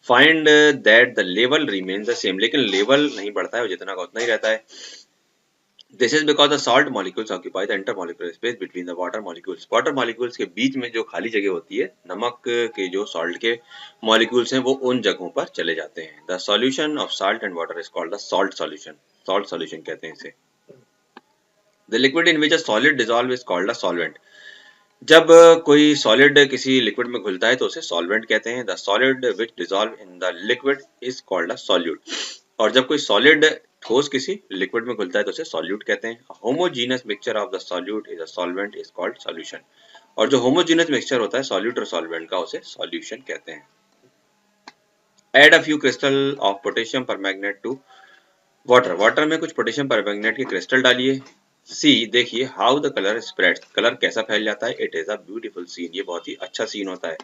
find that the level remains the same, लेकिन लेवल नहीं बढ़ता है, वो जितना का उतना ही रहता है। This is because the salt molecules occupy the intermolecular space between the water molecules, water molecules के बीच में जो खाली जगह होती है, नमक के जो सॉल्ट के मॉलिक्यूल्स हैं वो उन जगहों पर चले जाते हैं। The solution of salt and water is called the salt solution, salt solution कहते हैं इसे। The liquid in which a solid dissolve is called a solvent, जब कोई सॉलिड किसी लिक्विड में घुलता है तो उसे सॉल्वेंट कहते हैं। The solid which dissolve in the liquid is called a solute, और जब कोई सॉलिड ठोस किसी लिक्विड में घुलता है तो उसे सॉल्यूट कहते हैं। Homogeneous mixture of the solute is a solvent is called solution, और जो होमोजीनस मिक्सचर होता है सॉल्यूट और सॉल्वेंट का, उसे सॉल्यूशन कहते हैं। Add a few crystal of potassium permanganate to water, water में कुछ पोटेशियम परमैंगनेट के क्रिस्टल डालिए, सी देखिए, how the colour spreads, colour कैसा फैल जाता है, it is a beautiful scene, ये बहुत ही अच्छा सीन होता है।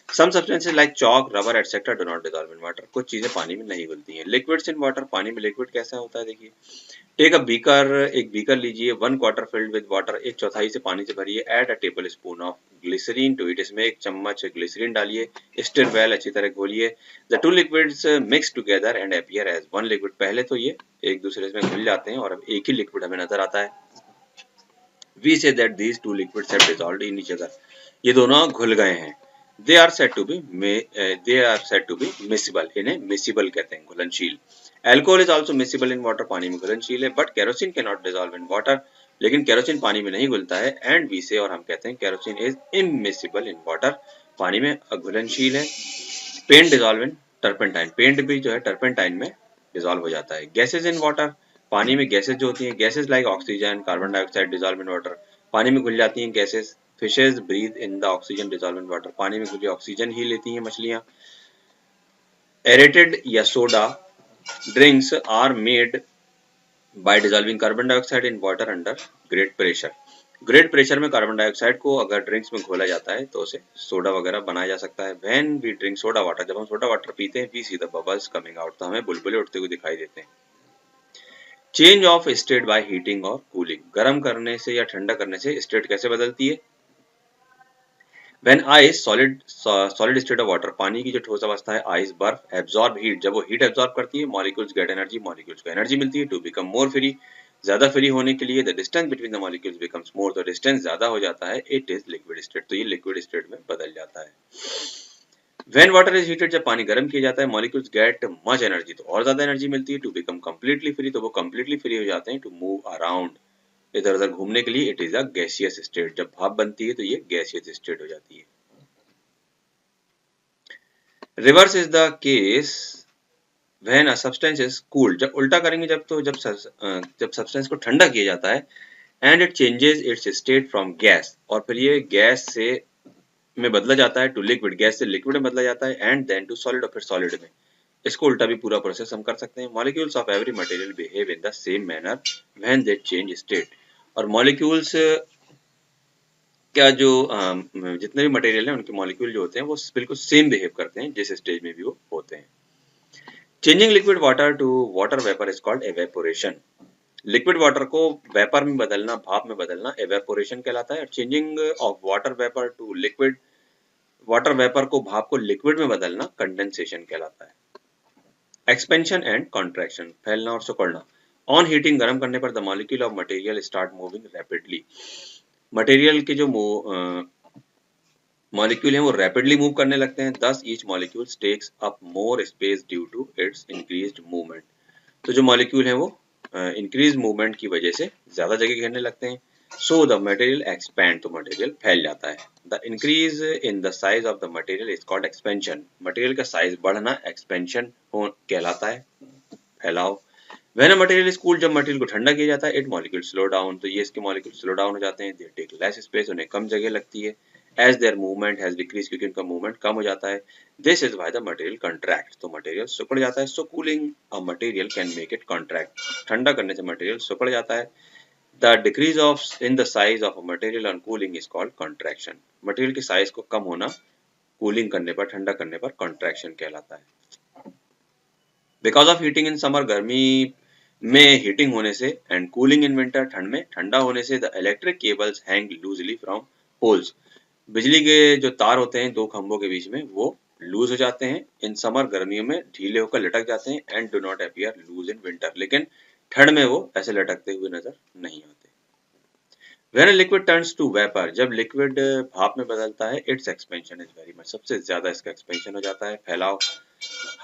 Some substances like chalk, rubber etcetera do not dissolve in water, कुछ चीजें पानी में नहीं घुलती हैं। लिक्विड्स इन वाटर, पानी में लिक्विड कैसा होता है, देखिए, टेक अ बीकर, एक बीकर लीजिए, 1/4 फिल्ड विद वाटर, एक चौथाई से पानी से भरिए, add a tablespoon of glycerine to it, इसमें एक चम्मच ग्लिसरीन डालिए, स्टिर वेल, अच्छी तरह घोलिए, the two liquids mix together and appear as one liquid, पहले तो ये एक दूसरे में घुल जाते हैं और अब एक ही लिक्विड हमें नजर आता है। We say that these two liquids have dissolved in each other, ये दोनों घुल गए हैं। They are said to be miscible, इन्हें मिसिबल कहते हैं, घुलनशील। Alcohol is also miscible in water, पानी में घुलनशील है, but kerosene can not dissolve in water, लेकिन केरोसिन पानी में नहीं घुलता है। एंड वी से, और हम कहते हैं, kerosene is immiscible in water, पानी में अघुलनशील है। Paint dissolve in turpentine, paint भी जो है टर्पेंटाइन में डिसॉल्व हो जाता है। गैसेज इन वाटर, पानी में गैसेज जो होती हैं, gases like oxygen, carbon dioxide dissolve in water, पानी में घुल जाती हैं gases. Fishes breathe in the oxygen dissolve in water, पानी में घुली ऑक्सीजन ही लेती हैं मछलियां। एरेटेड या soda drinks are made by dissolving carbon dioxide in water under great pressure, great pressure में कार्बन डाइऑक्साइड को अगर ड्रिंक्स में घोला जाता है तो उसे सोडा वगैरह बनाया जा सकता है। When we drink soda water, जब हम सोडा वाटर पीते हैं, we see the bubbles coming out, तो हमें बुलबुले उठते हुए दिखाई देते हैं। Change of state by heating और कूलिंग, गर्म करने से या ठंडा करने से स्टेट कैसे बदलती है। When ice, solid state of water, पानी की जो ठोस अवस्था है, आइस बर्फ, एब्जॉर्ब हीट, जब वो हीट एब्जॉर्ब करती है, मॉलिक्यूल्स गेट एनर्जी, मॉलिक्यूल्स को एनर्जी मिलती है, टू बिकम मोर फ्री, ज्यादा फ्री होने के लिए, the distance between the molecules becomes more, तो डिस्टेंस ज्यादा हो जाता है, इट इज लिक्विड स्टेट, तो ये लिक्विड स्टेट में बदल जाता है। व्हेन वाटर इज हीटेड, जब पानी गर्म किया जाता है, मॉलिक्यूल्स गेट मच एनर्जी, तो और ज्यादा एनर्जी मिलती है, टू बिकम कंप्लीटली फ्री, तो वो कंप्लीटली फ्री हो जाते हैं, टू मूव अराउंड, इधर उधर घूमने के लिए, it is a gaseous state, जब भाप बनती है तो ये गैसियस स्टेट हो जाती है। Reverse is the case when a substance is cooled, जब उल्टा करेंगे, जब तो जब सब्सटेंस को ठंडा किया जाता है, and it changes it's state from gas, और फिर ये गैस से में बदला जाता है, टू लिक्विड, गैस से लिक्विड में बदला जाता है, एंड देन टू सॉलिड, और फिर सॉलिड में, इसको उल्टा भी पूरा प्रोसेस हम कर सकते हैं। Molecules of every material behave in the same manner when they change state, और मॉलिक्यूल्स क्या जो जितने भी मटेरियल हैं उनके मॉलिक्यूल जो होते हैं वो बिल्कुल सेम बिहेव करते हैं जिस स्टेज में भी वो होते हैं। Changing liquid water to water vapour is called evaporation. Liquid water को वेपर में बदलना, भाप में बदलना एवेपोरेशन कहलाता है। Changing of water vapour to liquid, water vapour को भाप को लिक्विड में बदलना कंडेंसेशन कहलाता है। एक्सपेंशन एंड कॉन्ट्रैक्शन, फैलना और सिकुड़ना। ऑन हीटिंग, गर्म करने पर the molecule of material start moving rapidly. Material के जो मॉलिक्यूल हैं वो रैपिडली मूव करने लगते हैं। Thus each molecule takes up more space due to its increased movement. तो जो मॉलिक्यूल हैं वो इंक्रीज मूवमेंट की वजह से ज्यादा जगह घेरने लगते हैं। सो द मटेरियल एक्सपैंड, तो मटेरियल फैल जाता है। The increase in the size of the material is called expansion. Material का साइज बढ़ना एक्सपेंशन कहलाता है, फैलाव। When a material is cooled, जब मटेरियल को ठंडा किया जाता है, इट मॉलिक्यूल स्लो डाउन, तो ये इसके मॉलिक्यूल स्लो डाउन हो जाते हैं। दे टेक लेस स्पेस, उन्हें कम जगह लगती है। As their movement has decrease, क्योंकि उनका मूवमेंट कम हो जाता है। This is why the material contract, तो मटेरियल सिकुड़ जाता है। So cooling a material can make it contract, ठंडा करने से मटेरियल सिकुड़ जाता है। The decrease of in the size of a material on cooling is called contraction. Material की साइज को कम होना कूलिंग करने पर, ठंडा करने पर कंट्रैक्शन कहलाता है। Because of heating in summer, गर्मी में हीटिंग होने से, एंड कूलिंग इन विंटर, ठंड में ठंडा होने से, the electric cables hang loosely from poles. बिजली के जो तार होते हैं दो खंभों के बीच में वो लूज हो जाते हैं। इन समर, गर्मियों में ढीले होकर लटक जाते हैं। And do not appear loose in winter, लेकिन ठंड में वो ऐसे लटकते हुए नजर नहीं आते। When a liquid turns to vapor, जब लिक्विड भाप में बदलता है, its expansion is very much, सबसे ज्यादा इसका एक्सपेंशन हो जाता है, फैलाव।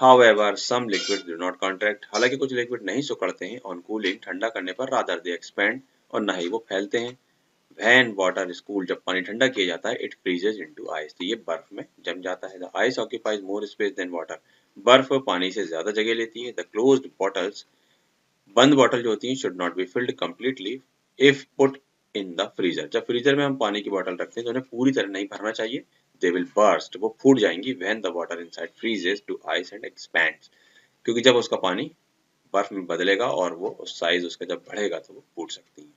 However, some liquids do not contract, हालांकि कुछ लिक्विड नहीं सिकुड़ते हैं on cooling, ठंडा करने पर, rather they expand, और ना ही वो फैलते हैं। When water is cooled, जब पानी ठंडा किया जाता है, it freezes into ice, तो ये बर्फ में जम जाता है। The ice occupies more space than water, बर्फ पानी से ज्यादा जगह लेती है। The closed bottles, बंद बॉटल जो होती हैं, should not be filled completely if put in the freezer, जब फ्रीजर में हम पानी की बोतल रखते हैं तो उन्हें पूरी तरह नहीं भरना चाहिए। They will burst, वो फूट जाएंगी। When the water inside freezes to ice and expands, क्योंकि जब उसका पानी बर्फ में बदलेगा और वो साइज उसका जब बढ़ेगा तो वो फूट सकती है।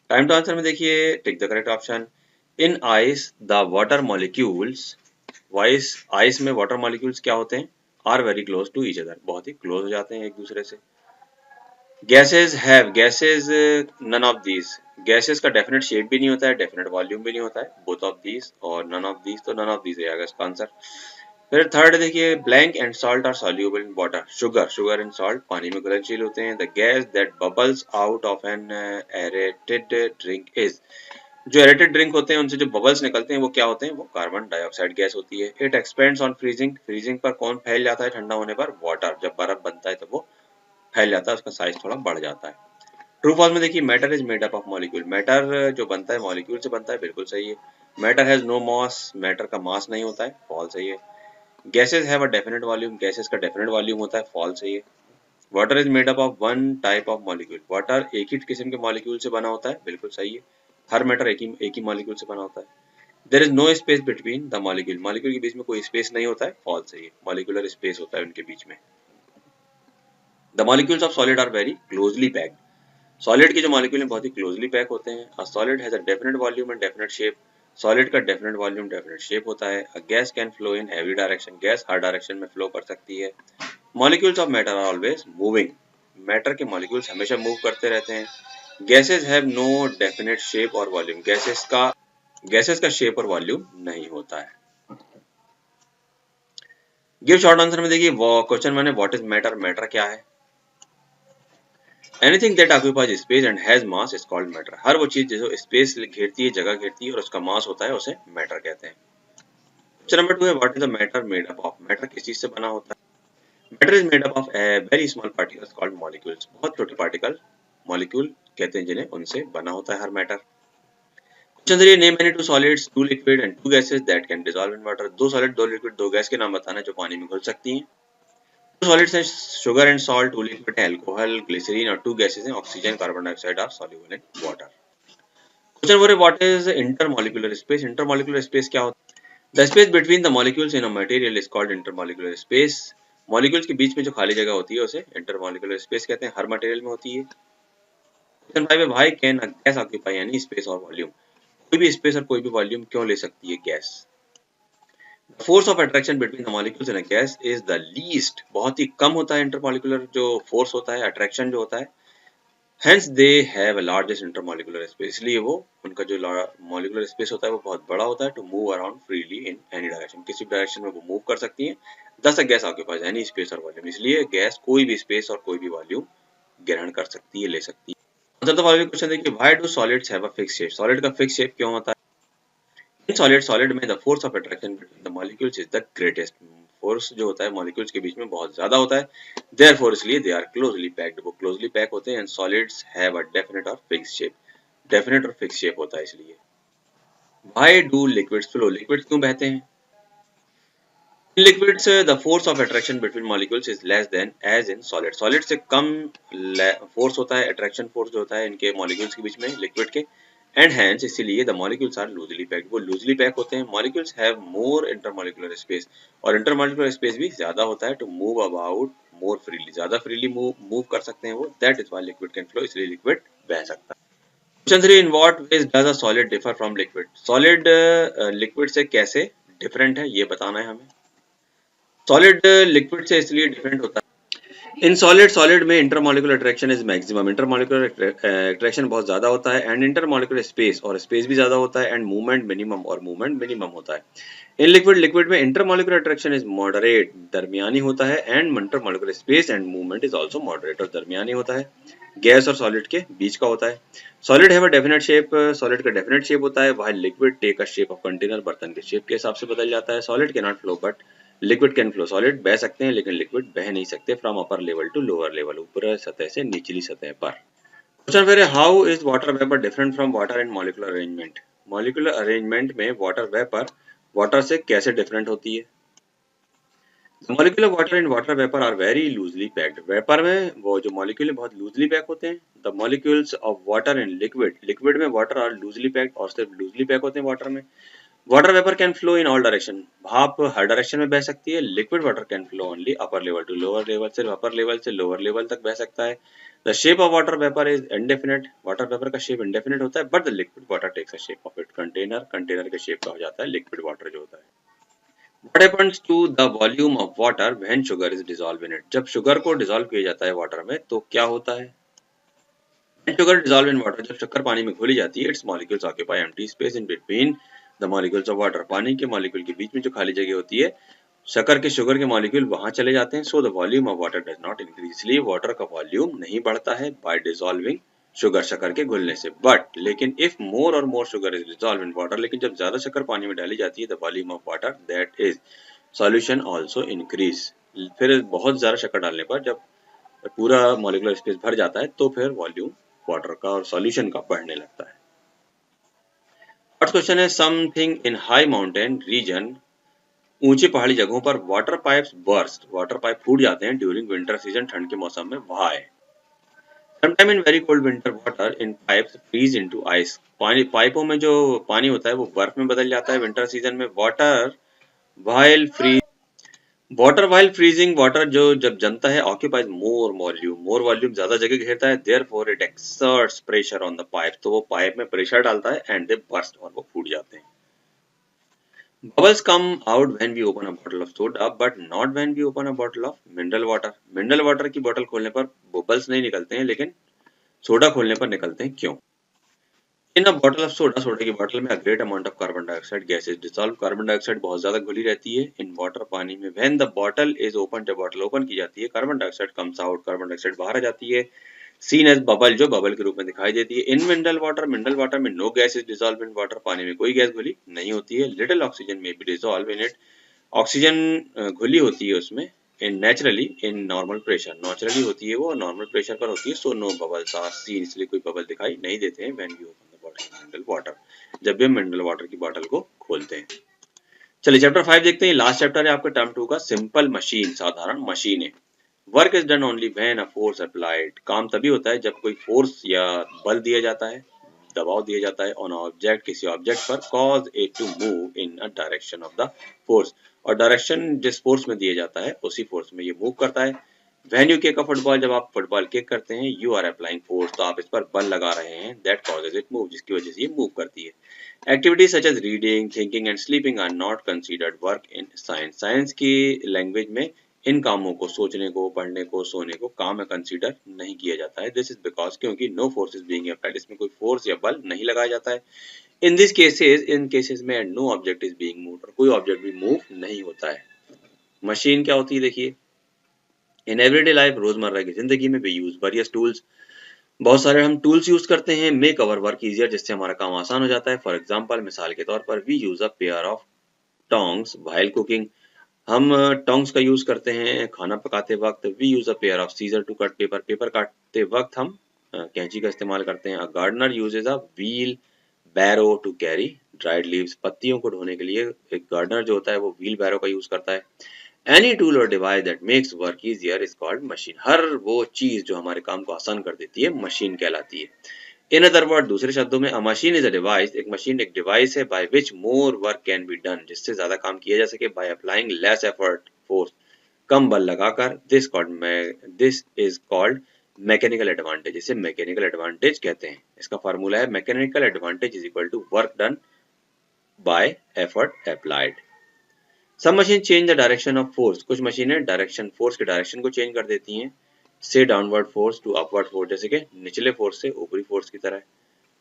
टाइम टू आंसर में देखिए, tick the correct option. In ice the water molecules, ice में वाटर मॉलिक्यूल्स क्या होते हैं, are very close to each other, बहुत ही क्लोज हो जाते हैं एक दूसरे से। Gases have, gases none of these, gases का डेफिनेट शेप भी नहीं होता है, डेफिनेट वॉल्यूम भी नहीं होता है। बोथ ऑफ दीज और नन ऑफ दीज, तो नन ऑफ दीज रहेगा इसका आंसर। फिर थर्ड देखिए, blank and salt are soluble in water, sugar and salt पानी में घुलनशील होते हैं। The gas that bubbles out of an aerated drink is, जो एरेटेड ड्रिंक होते हैं उनसे जो बबल्स निकलते हैं वो क्या होते हैं, वो कार्बन डाइऑक्साइड गैस होती है। It expends on freezing, freezing पर कौन फैल जाता है ठंडा होने पर, वाटर, जब बर्फ बनता है तो वो फैल जाता है, उसका साइज थोड़ा बढ़ जाता है। ट्रू फॉल्स में देखिए, matter is made up of molecule, matter जो बनता है मॉलिक्यूल से बनता है, बिल्कुल सही है। Matter has no mass, matter का मास नहीं होता है, फॉल्स सही है। Gases have a definite volume, gases का डेफिनेट वॉल्यूम होता है, फॉल्स सही है। Water is made up of one type of molecule, water एक ही किस्म के मॉलिक्यूल से बना होता है, बिल्कुल सही है। हर मैटर एक ही मॉलिक्यूल से बना होता है। There is no space between the molecule, molecule के बीच में कोई स्पेस नहीं होता है, फॉल्स सही है। मॉलिक्यूलर स्पेस होता है उनके बीच में। The molecules of solid are very closely packed, solid के जो मॉलिक्यूल हैं बहुत ही क्लोजली पैक होते हैं। A solid has a definite volume and definite shape, solid का डेफिनेट वॉल्यूम डेफिनेट शेप होता है। A gas can flow in every direction, gas हर डायरेक्शन में फ्लो कर सकती है। Molecules of matter are always moving, matter के molecules हमेशा मूव करते रहते हैं। Gases have no definite shape और वॉल्यूम, गैसेस का शेप और वॉल्यूम नहीं होता है। गिव शॉर्ट आंसर में देखिए, क्वेश्चन 1 है व्हाट इज मैटर, मैटर क्या है। Anything that occupies space and has mass is called matter, हर वो चीज जो स्पेस घेरती है, जगह घेरती है और उसका मास होता है, उसे मैटर कहते हैं। क्वेश्चन नंबर 2 है what is the matter made up of, matter किस चीज से बना होता है। Matter is made up of very small particles called molecules, बहुत छोटे पार्टिकल मॉलिक्यूल कहते हैं जिन्हें, उनसे बना होता है हर matter. Question 3, name any two solids, two liquid and two gases that can dissolve in water, दो सॉलिड, दो लिक्विड, दो गैस के नाम बताना जो पानी में घुल सकती हैं। टू सॉलिड्स हैं sugar and salt, two liquid है अल्कोहल ग्लिसरीन, और टू गैसेस हैं oxygen carbon dioxide are soluble in water. Question 4 है what is intermolecular space, intermolecular space क्या होता है। The space between the molecules in a material is called intermolecular space, molecules के बीच में जो खाली जगह होती है उसे इंटरमॉलिक्यूलर स्पेस कहते हैं, हर मटेरियल में होती है। क्वेश्चन 5 है भाई can a gas occupy any space और वॉल्यूम, कोई भी स्पेस और कोई भी वॉल्यूम क्यों ले सकती है gas. Force of attraction between the molecules in a gas is the least, बहुत ही कम होता है इंटरमॉलिक्यूलर जो फोर्स होता है, अट्रैक्शन जो होता है। Hence they have a largest intermolecular space, इसलिए वो उनका जो मॉलिक्यूलर स्पेस होता है वो बहुत बड़ा होता है to move around freely in any direction, किसी भी डायरेक्शन में वो मूव कर सकती हैं। दस a gas occupies any space और वॉल्यूम, इसलिए गैस कोई भी स्पेस और कोई भी वॉल्यूम ग्रहण कर सकती है, ले सकती है। मतलब तो फॉलोइंग क्वेश्चन देखिए, why do solids have a fix shape, solid का फिक्स शेप क्यों होता है। इन सॉलिड में the force of attraction between the molecules is the greatest, force जो होता है मॉलिक्यूल्स के बीच में बहुत ज्यादा होता है। देयरफॉर इसलिए दे आर क्लोजली पैक्ड, वो क्लोजली पैक होते हैं। And solids have a definite और फिक्स शेप, डेफिनेट और फिक्स शेप होता है इसलिए। Why do liquids flow, liquids क्यों बहते हैं। In liquids the force of attraction between molecules is less than as in solid, solid से कम फोर्स होता है, अट्रैक्शन फोर्स जो होता है इनके मॉलिक्यूल्स के बीच में, लिक्विड के। एंड हेंस इसीलिए the molecules are loosely packed, वो लूजली पैक होते हैं। Molecules have more intermolecular space, और इंटरमॉलिक्यूलर स्पेस भी ज्यादा होता है to move about more freely, ज्यादा फ्रीली मूव कर सकते हैं वो। That is why liquid can flow, इसलिए लिक्विड बह सकता है। Question 3, in what ways does a solid differ from liquid, solid liquid से कैसे डिफरेंट है ये बताना है हमें। सॉलिड लिक्विड से इसलिए डिफरेंट होता है, इन सॉलिड में intermolecular attraction is maximum, intermolecular attraction बहुत ज्यादा होता है। एंड इंटरमॉलिक्यूलर स्पेस, और स्पेस भी ज्यादा होता है। एंड मूवमेंट मिनिमम, और मूवमेंट मिनिमम होता है। इन लिक्विड में इंटरमॉलिक्यूलर अट्रैक्शन इज मॉडरेट, दरमियानी होता है। And intermolecular space and movement is also moderate, और दरमियानी होता है, गैस और सॉलिड के बीच का होता है। Solid have a definite shape, solid का डेफिनेट शेप होता है, while liquid take a shape of container, बर्तन के शेप के हिसाब से बदल जाता है। Solid can not flow but liquid can flow, solid बह सकते हैं लेकिन लिक्विड बह नहीं सकते। From upper level to lower level, ऊपर सतह से निचली सतह पर। क्वेश्चन फिर है, how is water vapour different from water in molecular arrangement, molecular arrangement में वाटर वेपर वाटर से कैसे डिफरेंट होती है। The molecule of water and water vapor are very loosely packed. Vapour में वो जो मॉलिक्यूल है बहुत लूजली पैक होते हैं। The molecules of water and liquid में वाटर are loosely packed, और सिर्फ लूजली पैक होते हैं वाटर में। Water vapour can flow in all direction, भाप हर डायरेक्शन में बह सकती है। Liquid water can flow only upper level to lower level, सिर्फ अपर लेवल से लोअर लेवल तक बह सकता है। The shape of water vapour is indefinite, water vapour का शेप इंडेफिनिट होता है। But the liquid water takes a shape of it container, container के शेप का हो जाता है लिक्विड वाटर जो होता है। What happens to the volume of water when sugar is dissolved in it? जब शुगर को डिसॉल्व किया जाता है वाटर में तो क्या होता है। When sugar dissolved in water, जब शक्कर पानी में घुली जाती है, its molecules occupy empty space in between the molecules of water. पानी के मॉलिक्यूल के बीच में जो खाली जगह होती है, शक्कर के शुगर के मॉलिक्यूल वहां चले जाते हैं। So the volume of water does not increase, इसलिए वाटर का वॉल्यूम नहीं बढ़ता है by dissolving शुगर, शक्कर के घुलने से। बट लेकिन इफ मोर और मोर sugar is dissolve in water, लेकिन जब ज्यादा शक्कर पानी में डाली जाती है, the volume of water that is solution also increase, फिर बहुत ज्यादा शक्कर डालने पर जब पूरा मॉलिक्यूलर स्पेस भर जाता है तो फिर वॉल्यूम वाटर का और सॉल्यूशन का बढ़ने लगता है। फर्स्ट क्वेश्चन है, something in high mountain region, ऊंची पहाड़ी जगहों पर water pipes burst, water pipe फूट जाते हैं ड्यूरिंग विंटर सीजन, ठंड के मौसम में। Why. Sometime in very cold winter water in pipes freeze into ice, पानी पाइपों में जो पानी होता है वो बर्फ में बदल जाता है विंटर सीजन में। Water while free water while freezing, water जो जब जमता है ऑक्यूपाइज मोर वॉल्यूम ज्यादा जगह घेरता है। Therefore it exerts pressure on the pipe, तो वो पाइप में प्रेशर डालता है एंड दे बर्स्ट, और वो फूट जाते हैं। Bubbles come out when we open a bottle of soda but not when we open a bottle of mineral water, mineral water की बोतल खोलने पर बबल्स नहीं निकलते हैं लेकिन सोडा खोलने पर निकलते हैं, क्यों। In a bottle of soda, soda की बोतल में a great amount of carbon dioxide gas is dissolve, carbon dioxide बहुत ज्यादा घुली रहती है इन वाटर, पानी में। When the bottle is open, जब बॉटल ओपन की जाती है, carbon dioxide comes out, carbon dioxide बाहर आ जाती है। सीन एज बबल, जो बबल के रूप में दिखाई देती है। इन मिनरल वाटर में no gas is dissolve in water, पानी में कोई गैस घुली नहीं होती है। Little oxygen may be dissolve in it, oxygen घुली होती है उसमें। In naturally in normal pressure, naturally होती है वो, नॉर्मल प्रेशर पर होती है। So no bubbles are seen, इसलिए कोई बबल दिखाई नहीं देते हैं when you open the bottle of mineral water, जब भी हम मिनरल वाटर की बॉटल को खोलते हैं। चलिए चैप्टर 5 देखते हैं, लास्ट चैप्टर है आपका टर्म 2 का, सिंपल मशीन, साधारण मशीनें। Work is done only when a force applied, काम तभी होता है जब कोई फोर्स या बल दिया जाता है, दबाव दिया जाता है ऑन ऑब्जेक्ट, किसी ऑब्जेक्ट पर, cause it to move in a direction of the force, और डायरेक्शन जिस फोर्स में दिया जाता है उसी फोर्स में ये मूव करता है। When you kick a football, जब आप फुटबॉल किक करते हैं, यू आर अप्लाइंग फोर्स, तो आप इस पर बल लगा रहे हैं, दैट कॉजेज इट मूव, जिसकी वजह से ये मूव करती है। Activities such as reading, thinking and sleeping are not considered work in science. Science की लैंग्वेज में इन कामों को, सोचने को, पढ़ने को, सोने को काम में कंसीडर नहीं किया जाता है। दिस इज बिकॉज, क्योंकि no force is being applied, इसमें कोई फोर्स या बल नहीं लगाया जाता है। इन दिस केसेस, इन केसेस में no object is being moved, और कोई ऑब्जेक्ट भी मूव नहीं होता है। मशीन क्या होती है देखिए, इन एवरीडे लाइफ, रोजमर्रा की जिंदगी में वी यूज वेरियस टूल्स, बहुत सारे हम टूल्स यूज करते हैं, मेक अवर वर्क इजियर, जिससे हमारा काम आसान हो जाता है। फॉर एग्जांपल, मिसाल के तौर पर, we use a pair of tongs while cooking, हम टोंग्स का यूज करते हैं खाना पकाते वक्त। We use a pair of scissor to cut paper, paper काटते वक्त हम कैंची का इस्तेमाल करते हैं। A gardener uses a wheelbarrow to carry dried leaves, पत्तियों को ढोने के लिए एक गार्डनर जो होता है वो व्हील बैरो का यूज करता है। एनी टूल और device that makes work easier is called machine, हर वो चीज जो हमारे काम को आसान कर देती है मशीन कहलाती है। इन अदर वर्ड, दूसरे शब्दों में, a machine is a device, एक मशीन एक डिवाइस है, by which more work can be done, जिससे ज्यादा काम किया जा सके, by applying less effort force, कम बल लगाकर। This is called mechanical advantage, इसे मैकेनिकल एडवांटेज कहते हैं। इसका फार्मूला है mechanical advantage is equal to work done by effort applied. सब machine change the direction of force, कुछ मशीनें डायरेक्शन, फोर्स के डायरेक्शन को चेंज कर देती हैं, say downward force to upward force, जैसे कि निचले फोर्स से ऊपरी फोर्स की तरह।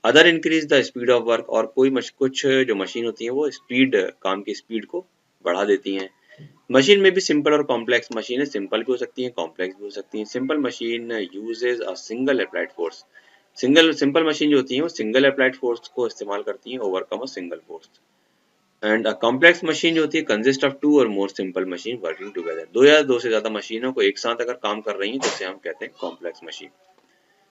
Other increase the speed of work, और कुछ जो मशीन होती हैं वो स्पीड, काम की स्पीड को बढ़ा देती हैं। मशीन में भी सिंपल और कॉम्प्लेक्स, मशीनें सिंपल भी हो सकती हैं, कॉम्प्लेक्स भी हो सकती हैं। सिंपल मशीन यूजेज अ single applied force, simple machine जो होती हैं वो सिंगल अप्लाइड फोर्स को इस्तेमाल करती हैं, overcome a single force. And a complex machine जो होती है कंसिस्ट ऑफ टू और more simple machine working together, दो या दो से ज्यादा मशीनों को एक साथ अगर काम कर रही हैं तो उसे हम कहते हैं complex machine.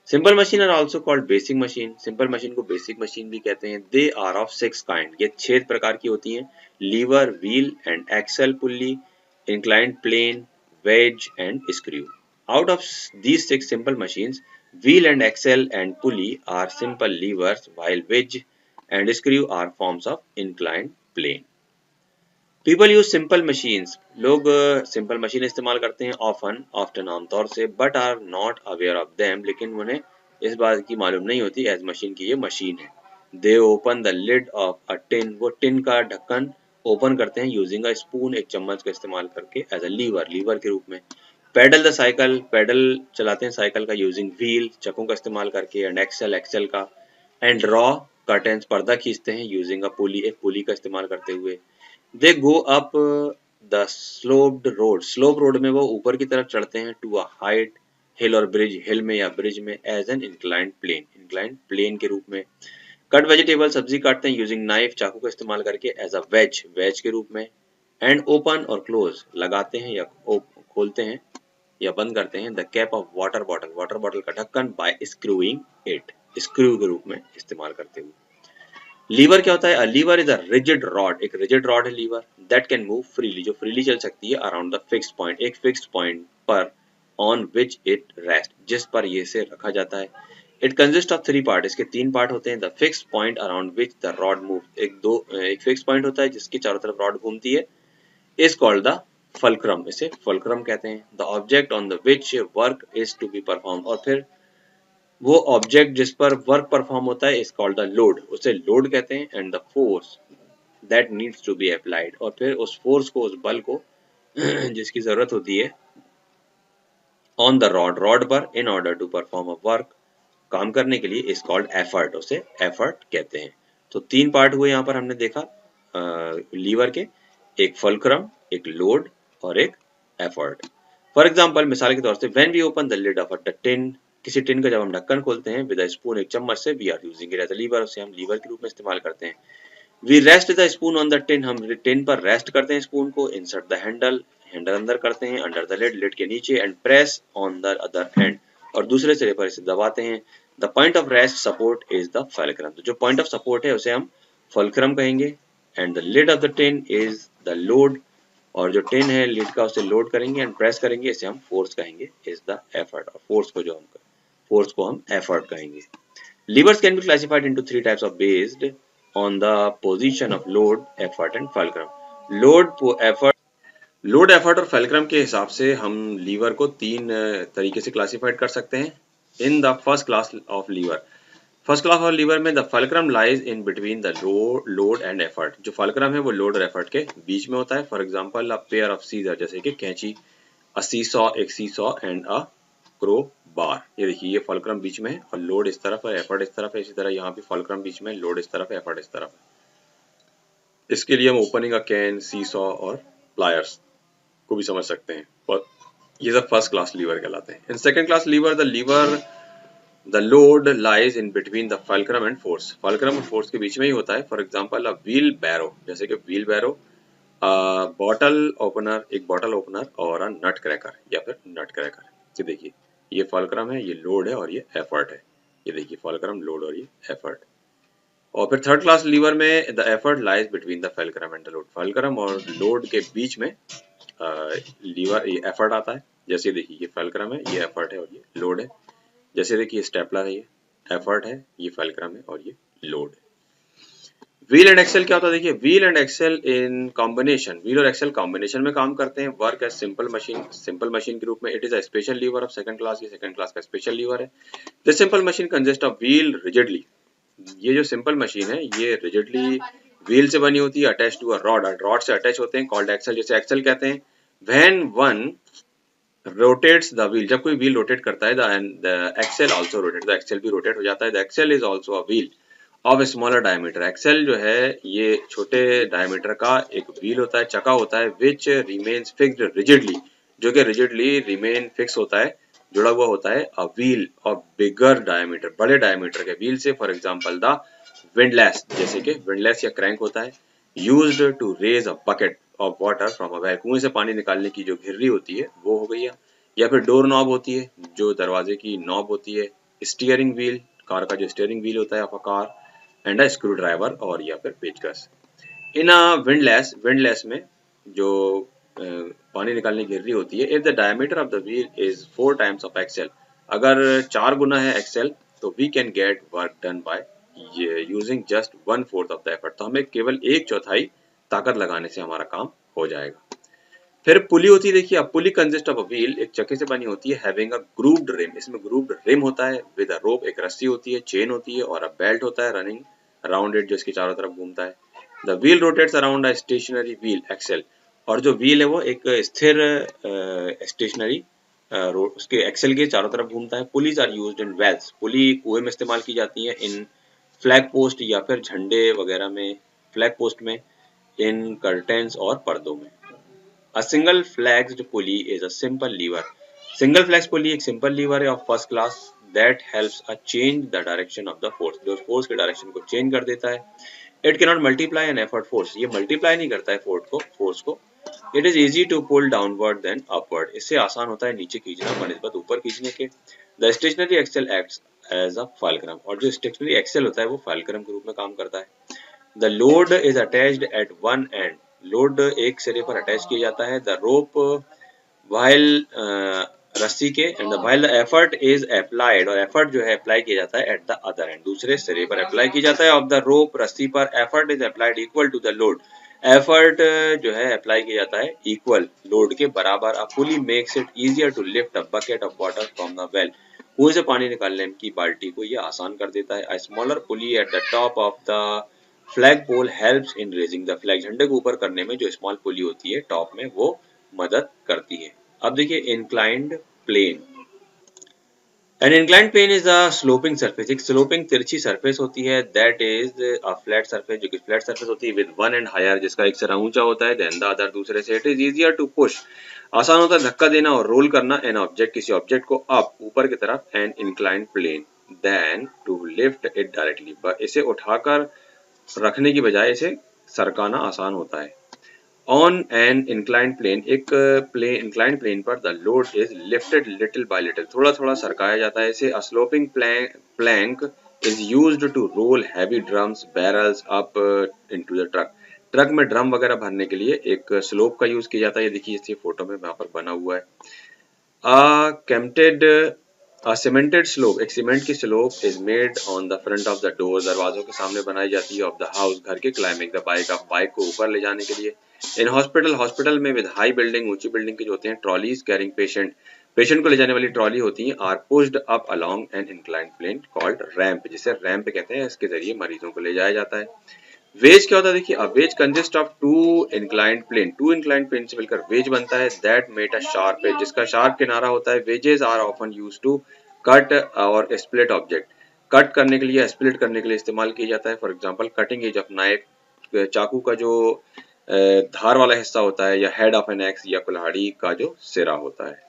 Simple machine are also called basic machine, simple machine को बेसिक मशीन भी कहते हैं। They are of six kind, ये 6 प्रकार की होती हैं, lever, wheel and axle, pulley, inclined plane, wedge and screw. Out of these 6 simple machines, wheel and axle and pulley are simple levers, while wedge and screw are forms of inclined plane. People use simple machines, लोग simple machine इस्तेमाल करते हैं, often आमतौर से, but are not aware of them, लेकिन उन्हें इस बात की मालूम नहीं होती एज मशीन की ये मशीन है। They open the lid of a tin, वो टिन का ढक्कन ओपन करते हैं यूजिंग अ स्पून, एक चम्मच का इस्तेमाल करके, एज अ लीवर, लीवर के रूप में। पेडल द साइकिल, पेडल चलाते हैं साइकिल का यूजिंग व्हील, चक्कों का इस्तेमाल करके, एंड एक्सल, एक्सल का। एंड ड्रॉ कर्टेन्स, पर्दा खींचते हैं यूजिंग अ पुली, एक पुली का इस्तेमाल करते हुए। They go up the sloped road, slope road में वो ऊपर की तरफ चढ़ते हैं, टू अ हाइट हिल और ब्रिज, हिल में या ब्रिज में, as an inclined plane, inclined plane के रूप में। कट वेजिटेबल, सब्जी काटते हैं यूजिंग नाइफ, चाकू का इस्तेमाल करके, एज अ वेज, वेज के रूप में। एंड ओपन और क्लोज, लगाते हैं या खोलते हैं या बंद करते हैं, the cap of water bottle, water bottle का ढक्कन, बाय स्क्रूइंग इट, स्क्रू के रूप में इस्तेमाल करते हुए। लीवर क्या होता है? A lever is a rigid rod, एक रिजिड रॉड है lever, that can move freely, जो फ्रीली चल सकती है, अराउंड द फिक्स्ड पॉइंट, एक फिक्स्ड पॉइंट पर, ऑन विच इट रेस्ट, जिस पर ये से रखा जाता है। इट कंसिस्ट ऑफ 3 पार्ट, इसके 3 पार्ट होते हैं। The fixed point around which the rod move, एक फिक्स्ड पॉइंट होता है जिसके चारों तरफ रॉड घूमती है, इज कॉल्ड द फल्क्रम, इसे फल्क्रम कहते हैं। The object on the which work is to be perform, और फिर वो ऑब्जेक्ट जिस पर वर्क परफॉर्म होता है इज कॉल्ड द लोड, उसे लोड कहते हैं। And the force that needs to be applied, और फिर उस फोर्स को, उस बल को जिसकी जरूरत होती है, ऑन द रॉड, रॉड पर, in order to perform a work, काम करने के लिए, इज कॉल्ड एफर्ट, उसे एफर्ट कहते हैं। तो 3 पार्ट हुए यहाँ पर हमने देखा लीवर के, एक फल्क्रम, एक लोड और एक एफर्ट। फॉर एग्जाम्पल, मिसाल के तौर से, when we open the lid of a tin, किसी टिन का जब हम ढक्कन खोलते हैं, विद अ स्पून, एक चम्मच से, we are using it as a lever, उसे हम लीवर के रूप में इस्तेमाल करते हैं। We rest the spoon on the tin, हम टिन पर रेस्ट करते हैं स्पून को, इंसर्ट द हैंडल, हैंडल अंदर करते हैं, अंडर द लिड, लिड के नीचे, and press on the other hand, और दूसरे सिरे पर इसे दबाते हैं। The point of rest support is the fulcrum, तो जो पॉइंट ऑफ सपोर्ट है उसे हम फल्क्रम कहेंगे। And the lid of the tin is the load, और जो टिन है लिड का उसे लोड करेंगे एंड प्रेस करेंगे, इसे हम फोर्स कहेंगे, इज द एफर्ट, और फोर्स को हम एफर्ट कहेंगे। Levers can be classified into 3 types of based on the position of load, effort and fulcrum. Load, effort load, effort और फल्क्रम के हिसाब से हम लीवर को तीन तरीके से क्लासिफाइड कर सकते हैं। In the first class of lever, first class of lever में the fulcrum lies in between the load and effort. जो फल्क्रम है वो लोड और एफर्ट के बीच में होता है। For example a pair of scissor, जैसे कि कैंची, अ सीसॉ एक seesaw and a crowbar. ये देखिए ये फल्क्रम बीच में है और लोड इस तरफ है, एफर्ट इस तरफ है। इसी तरह यहाँ पे फल्क्रम बीच में, लोड इस तरफ है, एफर्ट इस तरफ है। इसके लिए हम ओपनिंग अ कैन, सीसॉ और प्लायर्स को भी समझ सकते हैं। और ये सब फर्स्ट क्लास लीवर कहलाते हैं। In second class liver the load lies in between the fulcrum and force. Fulcrum और फोर्स के बीच में ही होता है। फॉर एग्जांपल अ व्हील बैरो, जैसे कि व्हील बैरो, बॉटल ओपनर एक बॉटल ओपनर और अ नट क्रैकर या फिर नट क्रैकर। ये देखिए ये फल्क्रम है, ये लोड है और ये एफर्ट है। ये देखिए फल्क्रम, लोड और ये एफर्ट। और फिर थर्ड क्लास लीवर में the effort lies between the fulcrum and the load. Fulcrum और लोड के बीच में लीवर ये एफर्ट आता है। जैसे देखिए ये फल्क्रम है, ये एफर्ट है और ये लोड है। जैसे देखिए स्टेपलर है, ये एफर्ट है, ये फल्क्रम है और ये लोड है। व्हील एंड एक्सेल क्या होता है? देखिए wheel and axle in combination, wheel और एक्सेल कॉम्बिनेशन में काम करते हैं। वर्क एज सिंपल मशीन के रूप में। It is a special lever of second class, ये सेकंड क्लास का स्पेशल लीवर है। This simple machine consist of wheel rigidly. ये जो सिंपल मशीन है ये रिजिडली व्हील से बनी होती है, attach to a rod, rod से अटैच होते हैं, कॉल्ड एक्सेल, जैसे एक्सेल कहते हैं। When one rotates the wheel, जब कोई व्हील रोटेट करता है the axle also rotate, the axle भी रोटेट हो जाता है। The axle is also a wheel of smaller diameter. Axle जो है ये छोटे डायमीटर का एक व्हील होता है, चक्का होता है, विच रिमेन्स फिक्स्ड रिजिडली, जो कि रिजिडली रिमेन फिक्स होता है, जुड़ा हुआ होता है। A wheel of bigger diameter, बड़े डायमीटर के व्हील से। फॉर एग्जांपल द विंडलेस, जैसे कि विंडलेस या क्रैंक होता है। Used to raise a bucket of water from a well, कुएं से पानी निकालने की जो घिर्री होती है वो हो गई है। या फिर डोर नॉब होती है, जो दरवाजे की नॉब होती है। स्टीयरिंग व्हील, कार का जो स्टीयरिंग व्हील होता है of a car. And a screw driver, और या फिर पेचकस। इन अ विंडलेस में जो पानी निकालने की घिर्री होती है, if the diameter of the wheel is 4 times of axle, अगर 4 गुना है एक्सेल, तो we can get work done by using just 1/4 of the effort. तो हमें केवल 1/4 ताकत लगाने से हमारा काम हो जाएगा। फिर पुली होती है। देखिए अब पुली कंसिस्ट ऑफ अ व्हील, एक चक्के से बनी होती है, हैविंग अ ग्रूव्ड रिम, इसमें ग्रूव्ड रिम होता है, विद अ रोप, एक रस्सी होती है, चेन होती है और अ बेल्ट होता है रनिंग अराउंड इट, जो इसके चारों तरफ घूमता है। The wheel rotates around a stationary wheel axle, और जो व्हील है वो एक स्थिर स्टेशनरी उसके एक्सेल के चारों तरफ घूमता है। Pulleys are used in wells, pulley कुएं में इस्तेमाल की जाती है। इन फ्लैग पोस्ट या फिर झंडे वगैरह में, फ्लैग पोस्ट में, इन कर्टेन्स और पर्दों में। A single flagged pulley is a simple lever. Single flagged pulley एक simple lever है of first class that helps a change the direction of the force, जो force के direction को change कर देता है। It cannot multiply an effort force, ये multiply नहीं करता है force को। It is easy to pull downward than upward, इससे आसान होता है नीचे खींचना बनिस्बत ऊपर खींचने के। The stationary axle acts as a fulcrum, और जो stationary axle होता है वो fulcrum के रूप में काम करता है। The load is attached at one end, load एक सिरे पर अटैच किया जाता है। द रोप while रस्सी के, and while the effort is applied, और एफर्ट जो है अप्लाई किया जाता है एट द अदर एंड, दूसरे सिरे पर अप्लाई किया जाता है। ऑफ द रोप, रस्सी पर, effort is applied equal to the load, effort जो है अप्लाई किया जाता है इक्वल लोड के बराबर। A pulley makes it easier to lift a bucket of water from the well, कुएं से पानी निकालने की बाल्टी को ये आसान कर देता है। A smaller pulley at the top of the flag pole helps in raising the flag, झंडे को ऊपर करने में जो स्मॉल पुली होती है टॉप में वो मदद करती है। अब देखिए inclined plane, an inclined plane is a sloping surface, एक स्लोपिंग तिरछी सरफेस होती है। That is a flat surface, जो कि फ्लैट सरफेस होती है, विद वन एंड हायर, जिसका एक सिरा ऊंचा होता है, देन द अदर, दूसरे से। It is easier to push, आसान होता है धक्का देना और रोल करना, एन ऑब्जेक्ट, किसी ऑब्जेक्ट को अप, ऊपर की तरफ, an inclined plane, then to lift it directly, इसे उठाकर रखने की बजाय इसे सरकाना आसान होता है। ऑन एन इंक्लाइंड प्लेन, एक इंक्लाइंड प्लेन पर the load is lifted little by little, थोड़ा थोड़ा सरकाया जाता है इसे। A sloping plank is used to roll heavy drums barrels up into the truck, truck में ड्रम वगैरह भरने के लिए एक स्लोप का यूज किया जाता है। ये देखिए इसी फोटो में यहाँ पर बना हुआ है। अ कैम्टेड सीमेंटेड स्लोप, एक सीमेंट की slope is made on the front of the door, दरवाजों के सामने बनाई जाती है, ऑफ द हाउस, घर के, क्लाइंबिंग द बाइक, आप बाइक को ऊपर ले जाने के लिए। इन हॉस्पिटल, हॉस्पिटल में विद हाई बिल्डिंग, ऊंची बिल्डिंग के जो होते हैं, ट्रॉलीज कैरिंग पेशेंट, पेशेंट को ले जाने वाली ट्रॉली होती है, are pushed up along an inclined plane called ramp, जिसे रैंप कहते हैं, इसके जरिए मरीजों को ले जाया जाता है। वेज क्या होता है, देखिए, अब wedge consist of two inclined plane, two inclined plane से मिलकर वेज बनता है, that meet a sharp edge, जिसका शार्प किनारा होता है। Wedges are often used to cut और स्प्लिट ऑब्जेक्ट, कट करने के लिए, स्प्लिट करने के लिए इस्तेमाल किया जाता है। For example cutting edge of knife, चाकू का जो धार वाला हिस्सा होता है, या हेड ऑफ एन एक्स, या कुल्हाड़ी का जो सिरा होता है।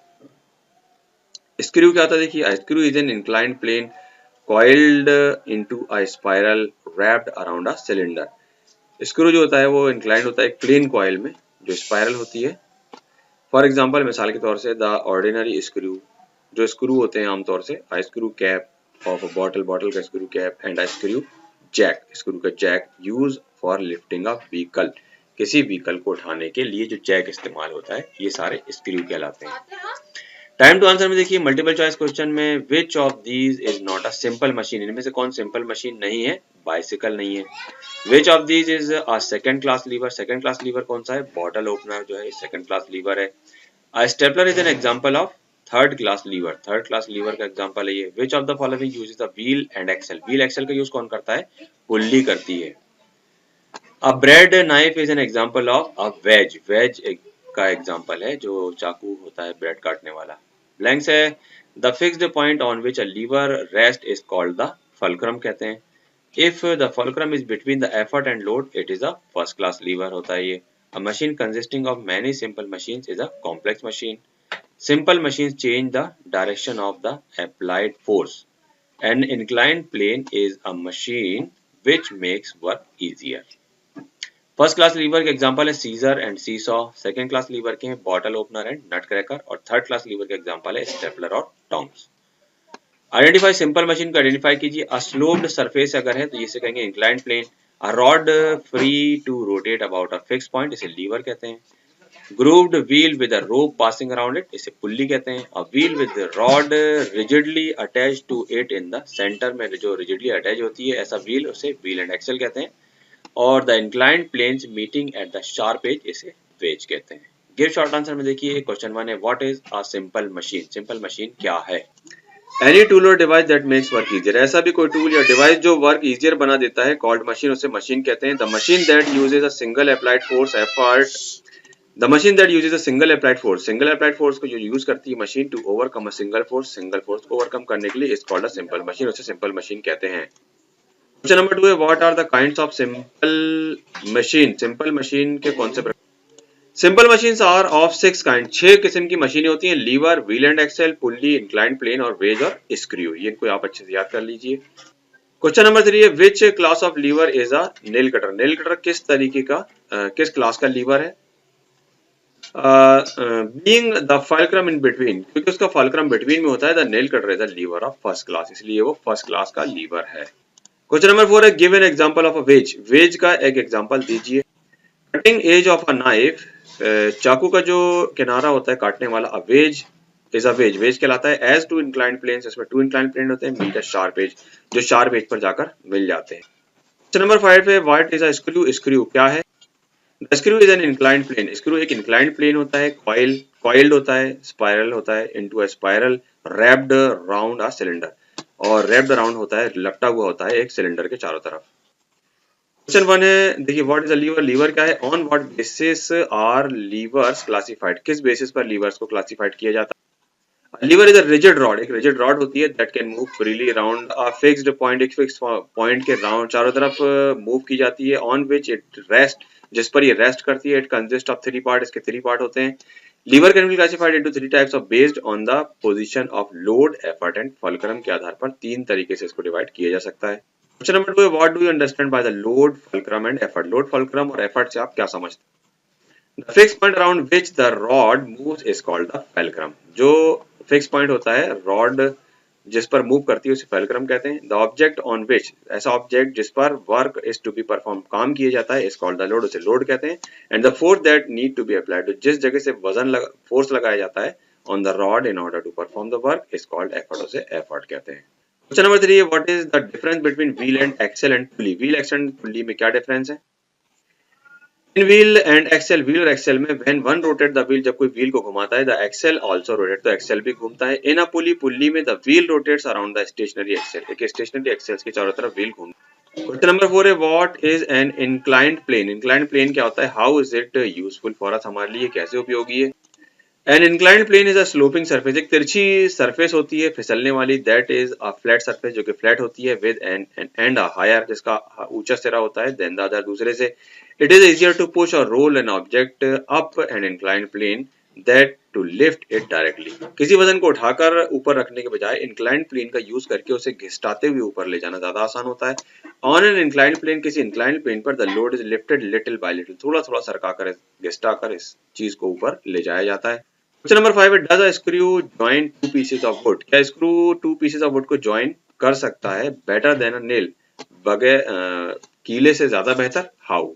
स्क्रू क्या होता है, देखिए, screw is an inclined plane coiled into a spiral wrapped around a cylinder। Screw जो होता है वो इंक्लाइंड होता है एक प्लेन कॉइल में जो स्पाइरल होती है। फॉर एग्जांपल, मिसाल के तौर से, द ऑर्डिनरी स्क्रू, जो स्क्रू होते हैं आमतौर से, a screw cap of a bottle, bottle का screw cap, and a screw jack, screw का jack, use for lifting a vehicle, किसी व्हीकल को उठाने के लिए जो जैक इस्तेमाल होता है, ये सारे स्क्रू कहलाते हैं। टाइम टू आंसर में देखिए, मल्टीपल चॉइस क्वेश्चन में which of these is not a simple machine, इनमें से कौन सिंपल मशीन नहीं है, बाइसिकल नहीं है। Which of these is a second class liver, second class liver कौन सा है, बॉटल ओपनर जो है सेकंड क्लास लीवर है। A stapler is an example of third class lever, third class lever का एग्जांपल है ये। Which of the following uses the wheel and axle, wheel axle का यूज कौन करता है, पुल्ली करती है। A bread knife is an example of a wedge, wedge का एग्जांपल है जो चाकू होता है ब्रेड काटने वाला। ब्लैंक्स है, the fixed point on which a lever rest is called the fulcrum कहते हैं। If the fulcrum is between the effort and load, it is a first class lever होता है ये। A machine consisting of many simple machines is a complex machine. Simple machines change the direction of the applied force. An inclined plane is a machine which makes work easier. First class lever के example है scissor and seesaw, second class lever के हैं bottle opener and nut cracker, और third class lever के example है stapler और tongs. Identify simple machine को identify कीजिए। अ स्लोप्ड सरफेस अगर है तो इसे कहेंगे inclined plane. A rod free to rotate about a fix point, इसे लीवर कहते हैं। Grooved wheel with a rope passing around it, इसे पुल्ली कहते हैं। A wheel with rod rigidly attached to it in the centre में, जो rigidly attach होती है ऐसा व्हील, उसे व्हील एंड एक्सल कहते हैं। और the inclined planes meeting at the sharp edge, इसे वेज कहते हैं। गिव शॉर्ट आंसर में देखिए, क्वेश्चन 1 है, what is a simple machine, simple machine क्या है। एनी टूल और device that makes work easier, ऐसा भी कोई टूल या डिवाइस जो वर्क इजियर बना देता है, कॉल्ड मशीन, उसे मशीन कहते हैं। The machine that uses a single applied force effort, the machine that uses a single applied force, single applied force को जो यूज करती है machine to overcome a single force, single force को overcome करने के लिए, is called a simple machine, उसे simple machine कहते हैं। क्वेश्चन नंबर 2 है, what are the kinds of simple machine, simple machine के कौन से प्रकार। Simple machines are of 6 kind, 6 किस्म की मशीनें होती हैं, lever, wheel and axle, pulley, inclined plane और वेज और स्क्रू, ये कोई आप अच्छे से याद कर लीजिए। क्वेश्चन नंबर 3 है, which class of lever is a nail cutter, nail cutter किस तरीके का किस क्लास का लीवर है। Being the fulcrum in between, क्योंकि उसका फल्क्रम बिटवीन में होता है, the nail cutter is the lever of first class, इसलिए वो फर्स्ट क्लास का लीवर है। क्वेश्चन नंबर 4 है, give an example of a wedge, wedge का एक एग्जांपल दीजिए। Cutting edge of a knife, चाकू का जो किनारा होता है काटने वाला, a wedge is a wedge, wedge कहलाता है। एज टू इंक्लाइंड प्लेन्स, इसमें टू इंक्लाइंड प्लेन होते हैं, मीट अ शार्प एज, जो शार्प एज पर जाकर मिल जाते हैं। क्वेश्चन नंबर 5 है, what is a screw, screw क्या है। The screw is an inclined plane, screw एक इंक्लाइंड प्लेन होता है, कॉइल कॉइल्ड होता है, स्पाइरल होता है into a spiral, wrapped round a cylinder, और रैप्ड राउंड होता है, लपटा हुआ होता है एक सिलेंडर के चारों तरफ। क्वेश्चन 1 है, देखिए, what is a lever, lever क्या है। On what basis are levers classified, किस बेसिस पर लीवर्स को क्लासिफाइड किया जाता है। Lever is a rigid rod, एक रिजिड रॉड होती है, that can move freely around a fixed point, एक फिक्स पॉइंट के राउंड चारों तरफ मूव की जाती है। ऑन विच इट रेस्ट, जिस पर ये रेस्ट करती है। इट कंसिस्ट ऑफ 3 पार्ट, इसके 3 पार्ट होते हैं। Lever can be classified into 3 types of based on the position of load, effort and fulcrum के आधार पर 3 तरीके से इसको डिवाइड किया जा सकता है। क्वेश्चन नंबर 2 है, what do you understand by the load, fulcrum and effort, load, fulcrum और एफर्ट से आप क्या समझते हैं। The fix point around which the rod moves is called the fulcrum, जो फिक्स पॉइंट होता है रॉड जिस पर मूव करती है उसे फल्क्रम कहते हैं। द ऑब्जेक्ट ऑन विच, ऐसा ऑब्जेक्ट जिस पर work is to be perform, काम किया जाता है, इज कॉल्ड द लोड, उसे लोड कहते हैं। And the force that need to be applied, जिस जगह से वजन फोर्स लगाया जाता है on the rod in order to perform the work is called effort. उसे effort कहते हैं. Question number 3, what is the difference between wheel and axle and pulley? wheel, axle and pulley में क्या डिफरेंस है? In wheel and axle, wheel और axle में when one rotate the wheel, जब कोई wheel को घुमाता है, the axle also rotate, तो axle भी घूमता है. In a pulley, pulley में the wheel rotates around the stationary axle, एक stationary axle के चारों तरफ wheel घूमता है. क्वेश्चन नंबर 4 है what is an inclined plane? inclined plane क्या होता है? how is it useful for us? हमारे लिए कैसे उपयोगी है? An inclined plane is a sloping surface, एक तिरछी सरफेस होती है फिसलने वाली. that is a flat surface, जो कि फ्लैट होती है. with an and a higher, जिसका ऊंचा सिरा होता है. than the other, दूसरे से. it is easier to push or roll an object up an inclined plane that to lift it directly. किसी वजन को उठाकर ऊपर रखने के बजाय inclined plane का यूज करके उसे घिसटाते हुए ऊपर ले जाना ज्यादा आसान होता है. on an inclined plane, किसी inclined plane पर the load is lifted little by little, थोड़ा थोड़ा सरकाकर घिसटाकर इस चीज को ऊपर ले जाया जाता है. क्वेश्चन नंबर 5 है does a screw join two pieces of wood? क्या screw two pieces of wood को जॉइन कर सकता है बेटर देन अ नेल, बगैर कीले से ज्यादा बेहतर? How?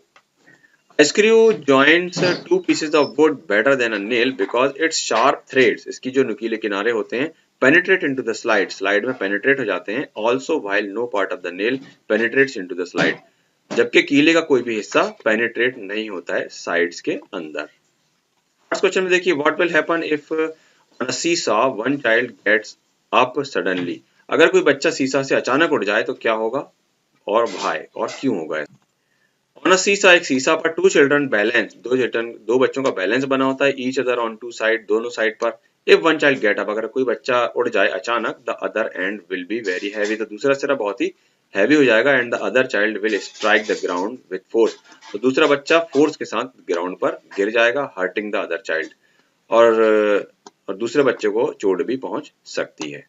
A screw joins two pieces of wood better than a nail because its sharp threads, इसकी जो नुकीले किनारे होते हैं, penetrate into the slide, slide में penetrate हो जाते हैं. Also while no part of the nail penetrates into the slide, जबकि कीले का कोई भी हिस्सा penetrate नहीं होता है साइड्स के अंदर. फर्स्ट क्वेश्चन में देखिए what will happen if on a seesaw one child gets up suddenly? अगर कोई बच्चा सीसा से अचानक उठ जाए तो क्या होगा और भाई और क्यों होगा? ऑन अ सीसा, एक सीसा पर टू चिल्ड्रन बैलेंस, दो बच्चों का बैलेंस बना होता है. Each other on two side, दोनों साइड पर. If one child get up, अगर कोई बच्चा उड़ जाए अचानक, the other end will be very heavy, तो दूसरा सिरा बहुत ही हैवी हो जाएगा. And the other child will strike the ground with force, तो दूसरा बच्चा फोर्स के साथ ग्राउंड पर गिर जाएगा, हर्टिंग द अदर चाइल्ड, और दूसरे बच्चे को चोट भी पहुंच सकती है.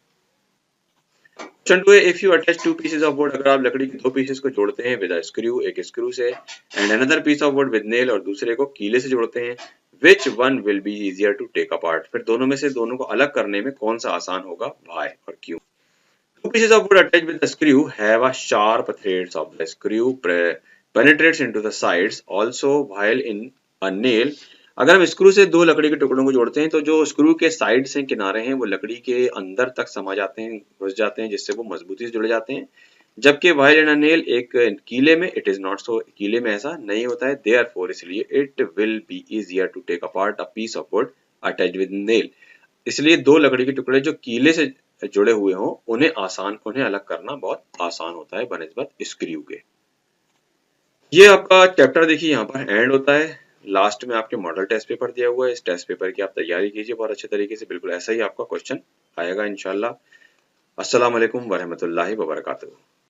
क्वेश्चन 2 है if you attach two pieces of wood, अगर आप लकड़ी के दो पीसेस को जोड़ते हैं विद अ स्क्रू, एक स्क्रू से, and another piece of wood with nail, और दूसरे को कीले से जोड़ते हैं, which one will be easier to take apart? फिर दोनों में से दोनों को अलग करने में कौन सा आसान होगा, why और क्यों? Two pieces of wood attached with the screw have a sharp threads of the screw penetrates into the sides also while in a nail. अगर हम स्क्रू से दो लकड़ी के टुकड़ों को जोड़ते हैं तो जो स्क्रू के साइड्स हैं, किनारे हैं, वो लकड़ी के अंदर तक समा जाते हैं, घुस जाते हैं, जिससे वो मजबूती से जुड़ जाते हैं. जबकि while in a nail, एक कीले में it is not so, कीले में ऐसा नहीं होता है. therefore, इसलिए it will be easier to take apart a piece of wood attached with nail. इसलिए दो लकड़ी के टुकड़े जो कीले से जुड़े हुए हों उन्हें अलग करना बहुत आसान होता है बनिस्बत स्क्रू के. ये आपका चैप्टर देखिए यहाँ पर एंड होता है. लास्ट में आपके मॉडल टेस्ट पेपर दिया हुआ है. इस टेस्ट पेपर की आप तैयारी कीजिए बहुत अच्छे तरीके से, बिल्कुल ऐसा ही आपका क्वेश्चन आएगा इंशाल्लाह. अस्सलाम वालेकुम वरहमतुल्लाहि वबरकातुहू.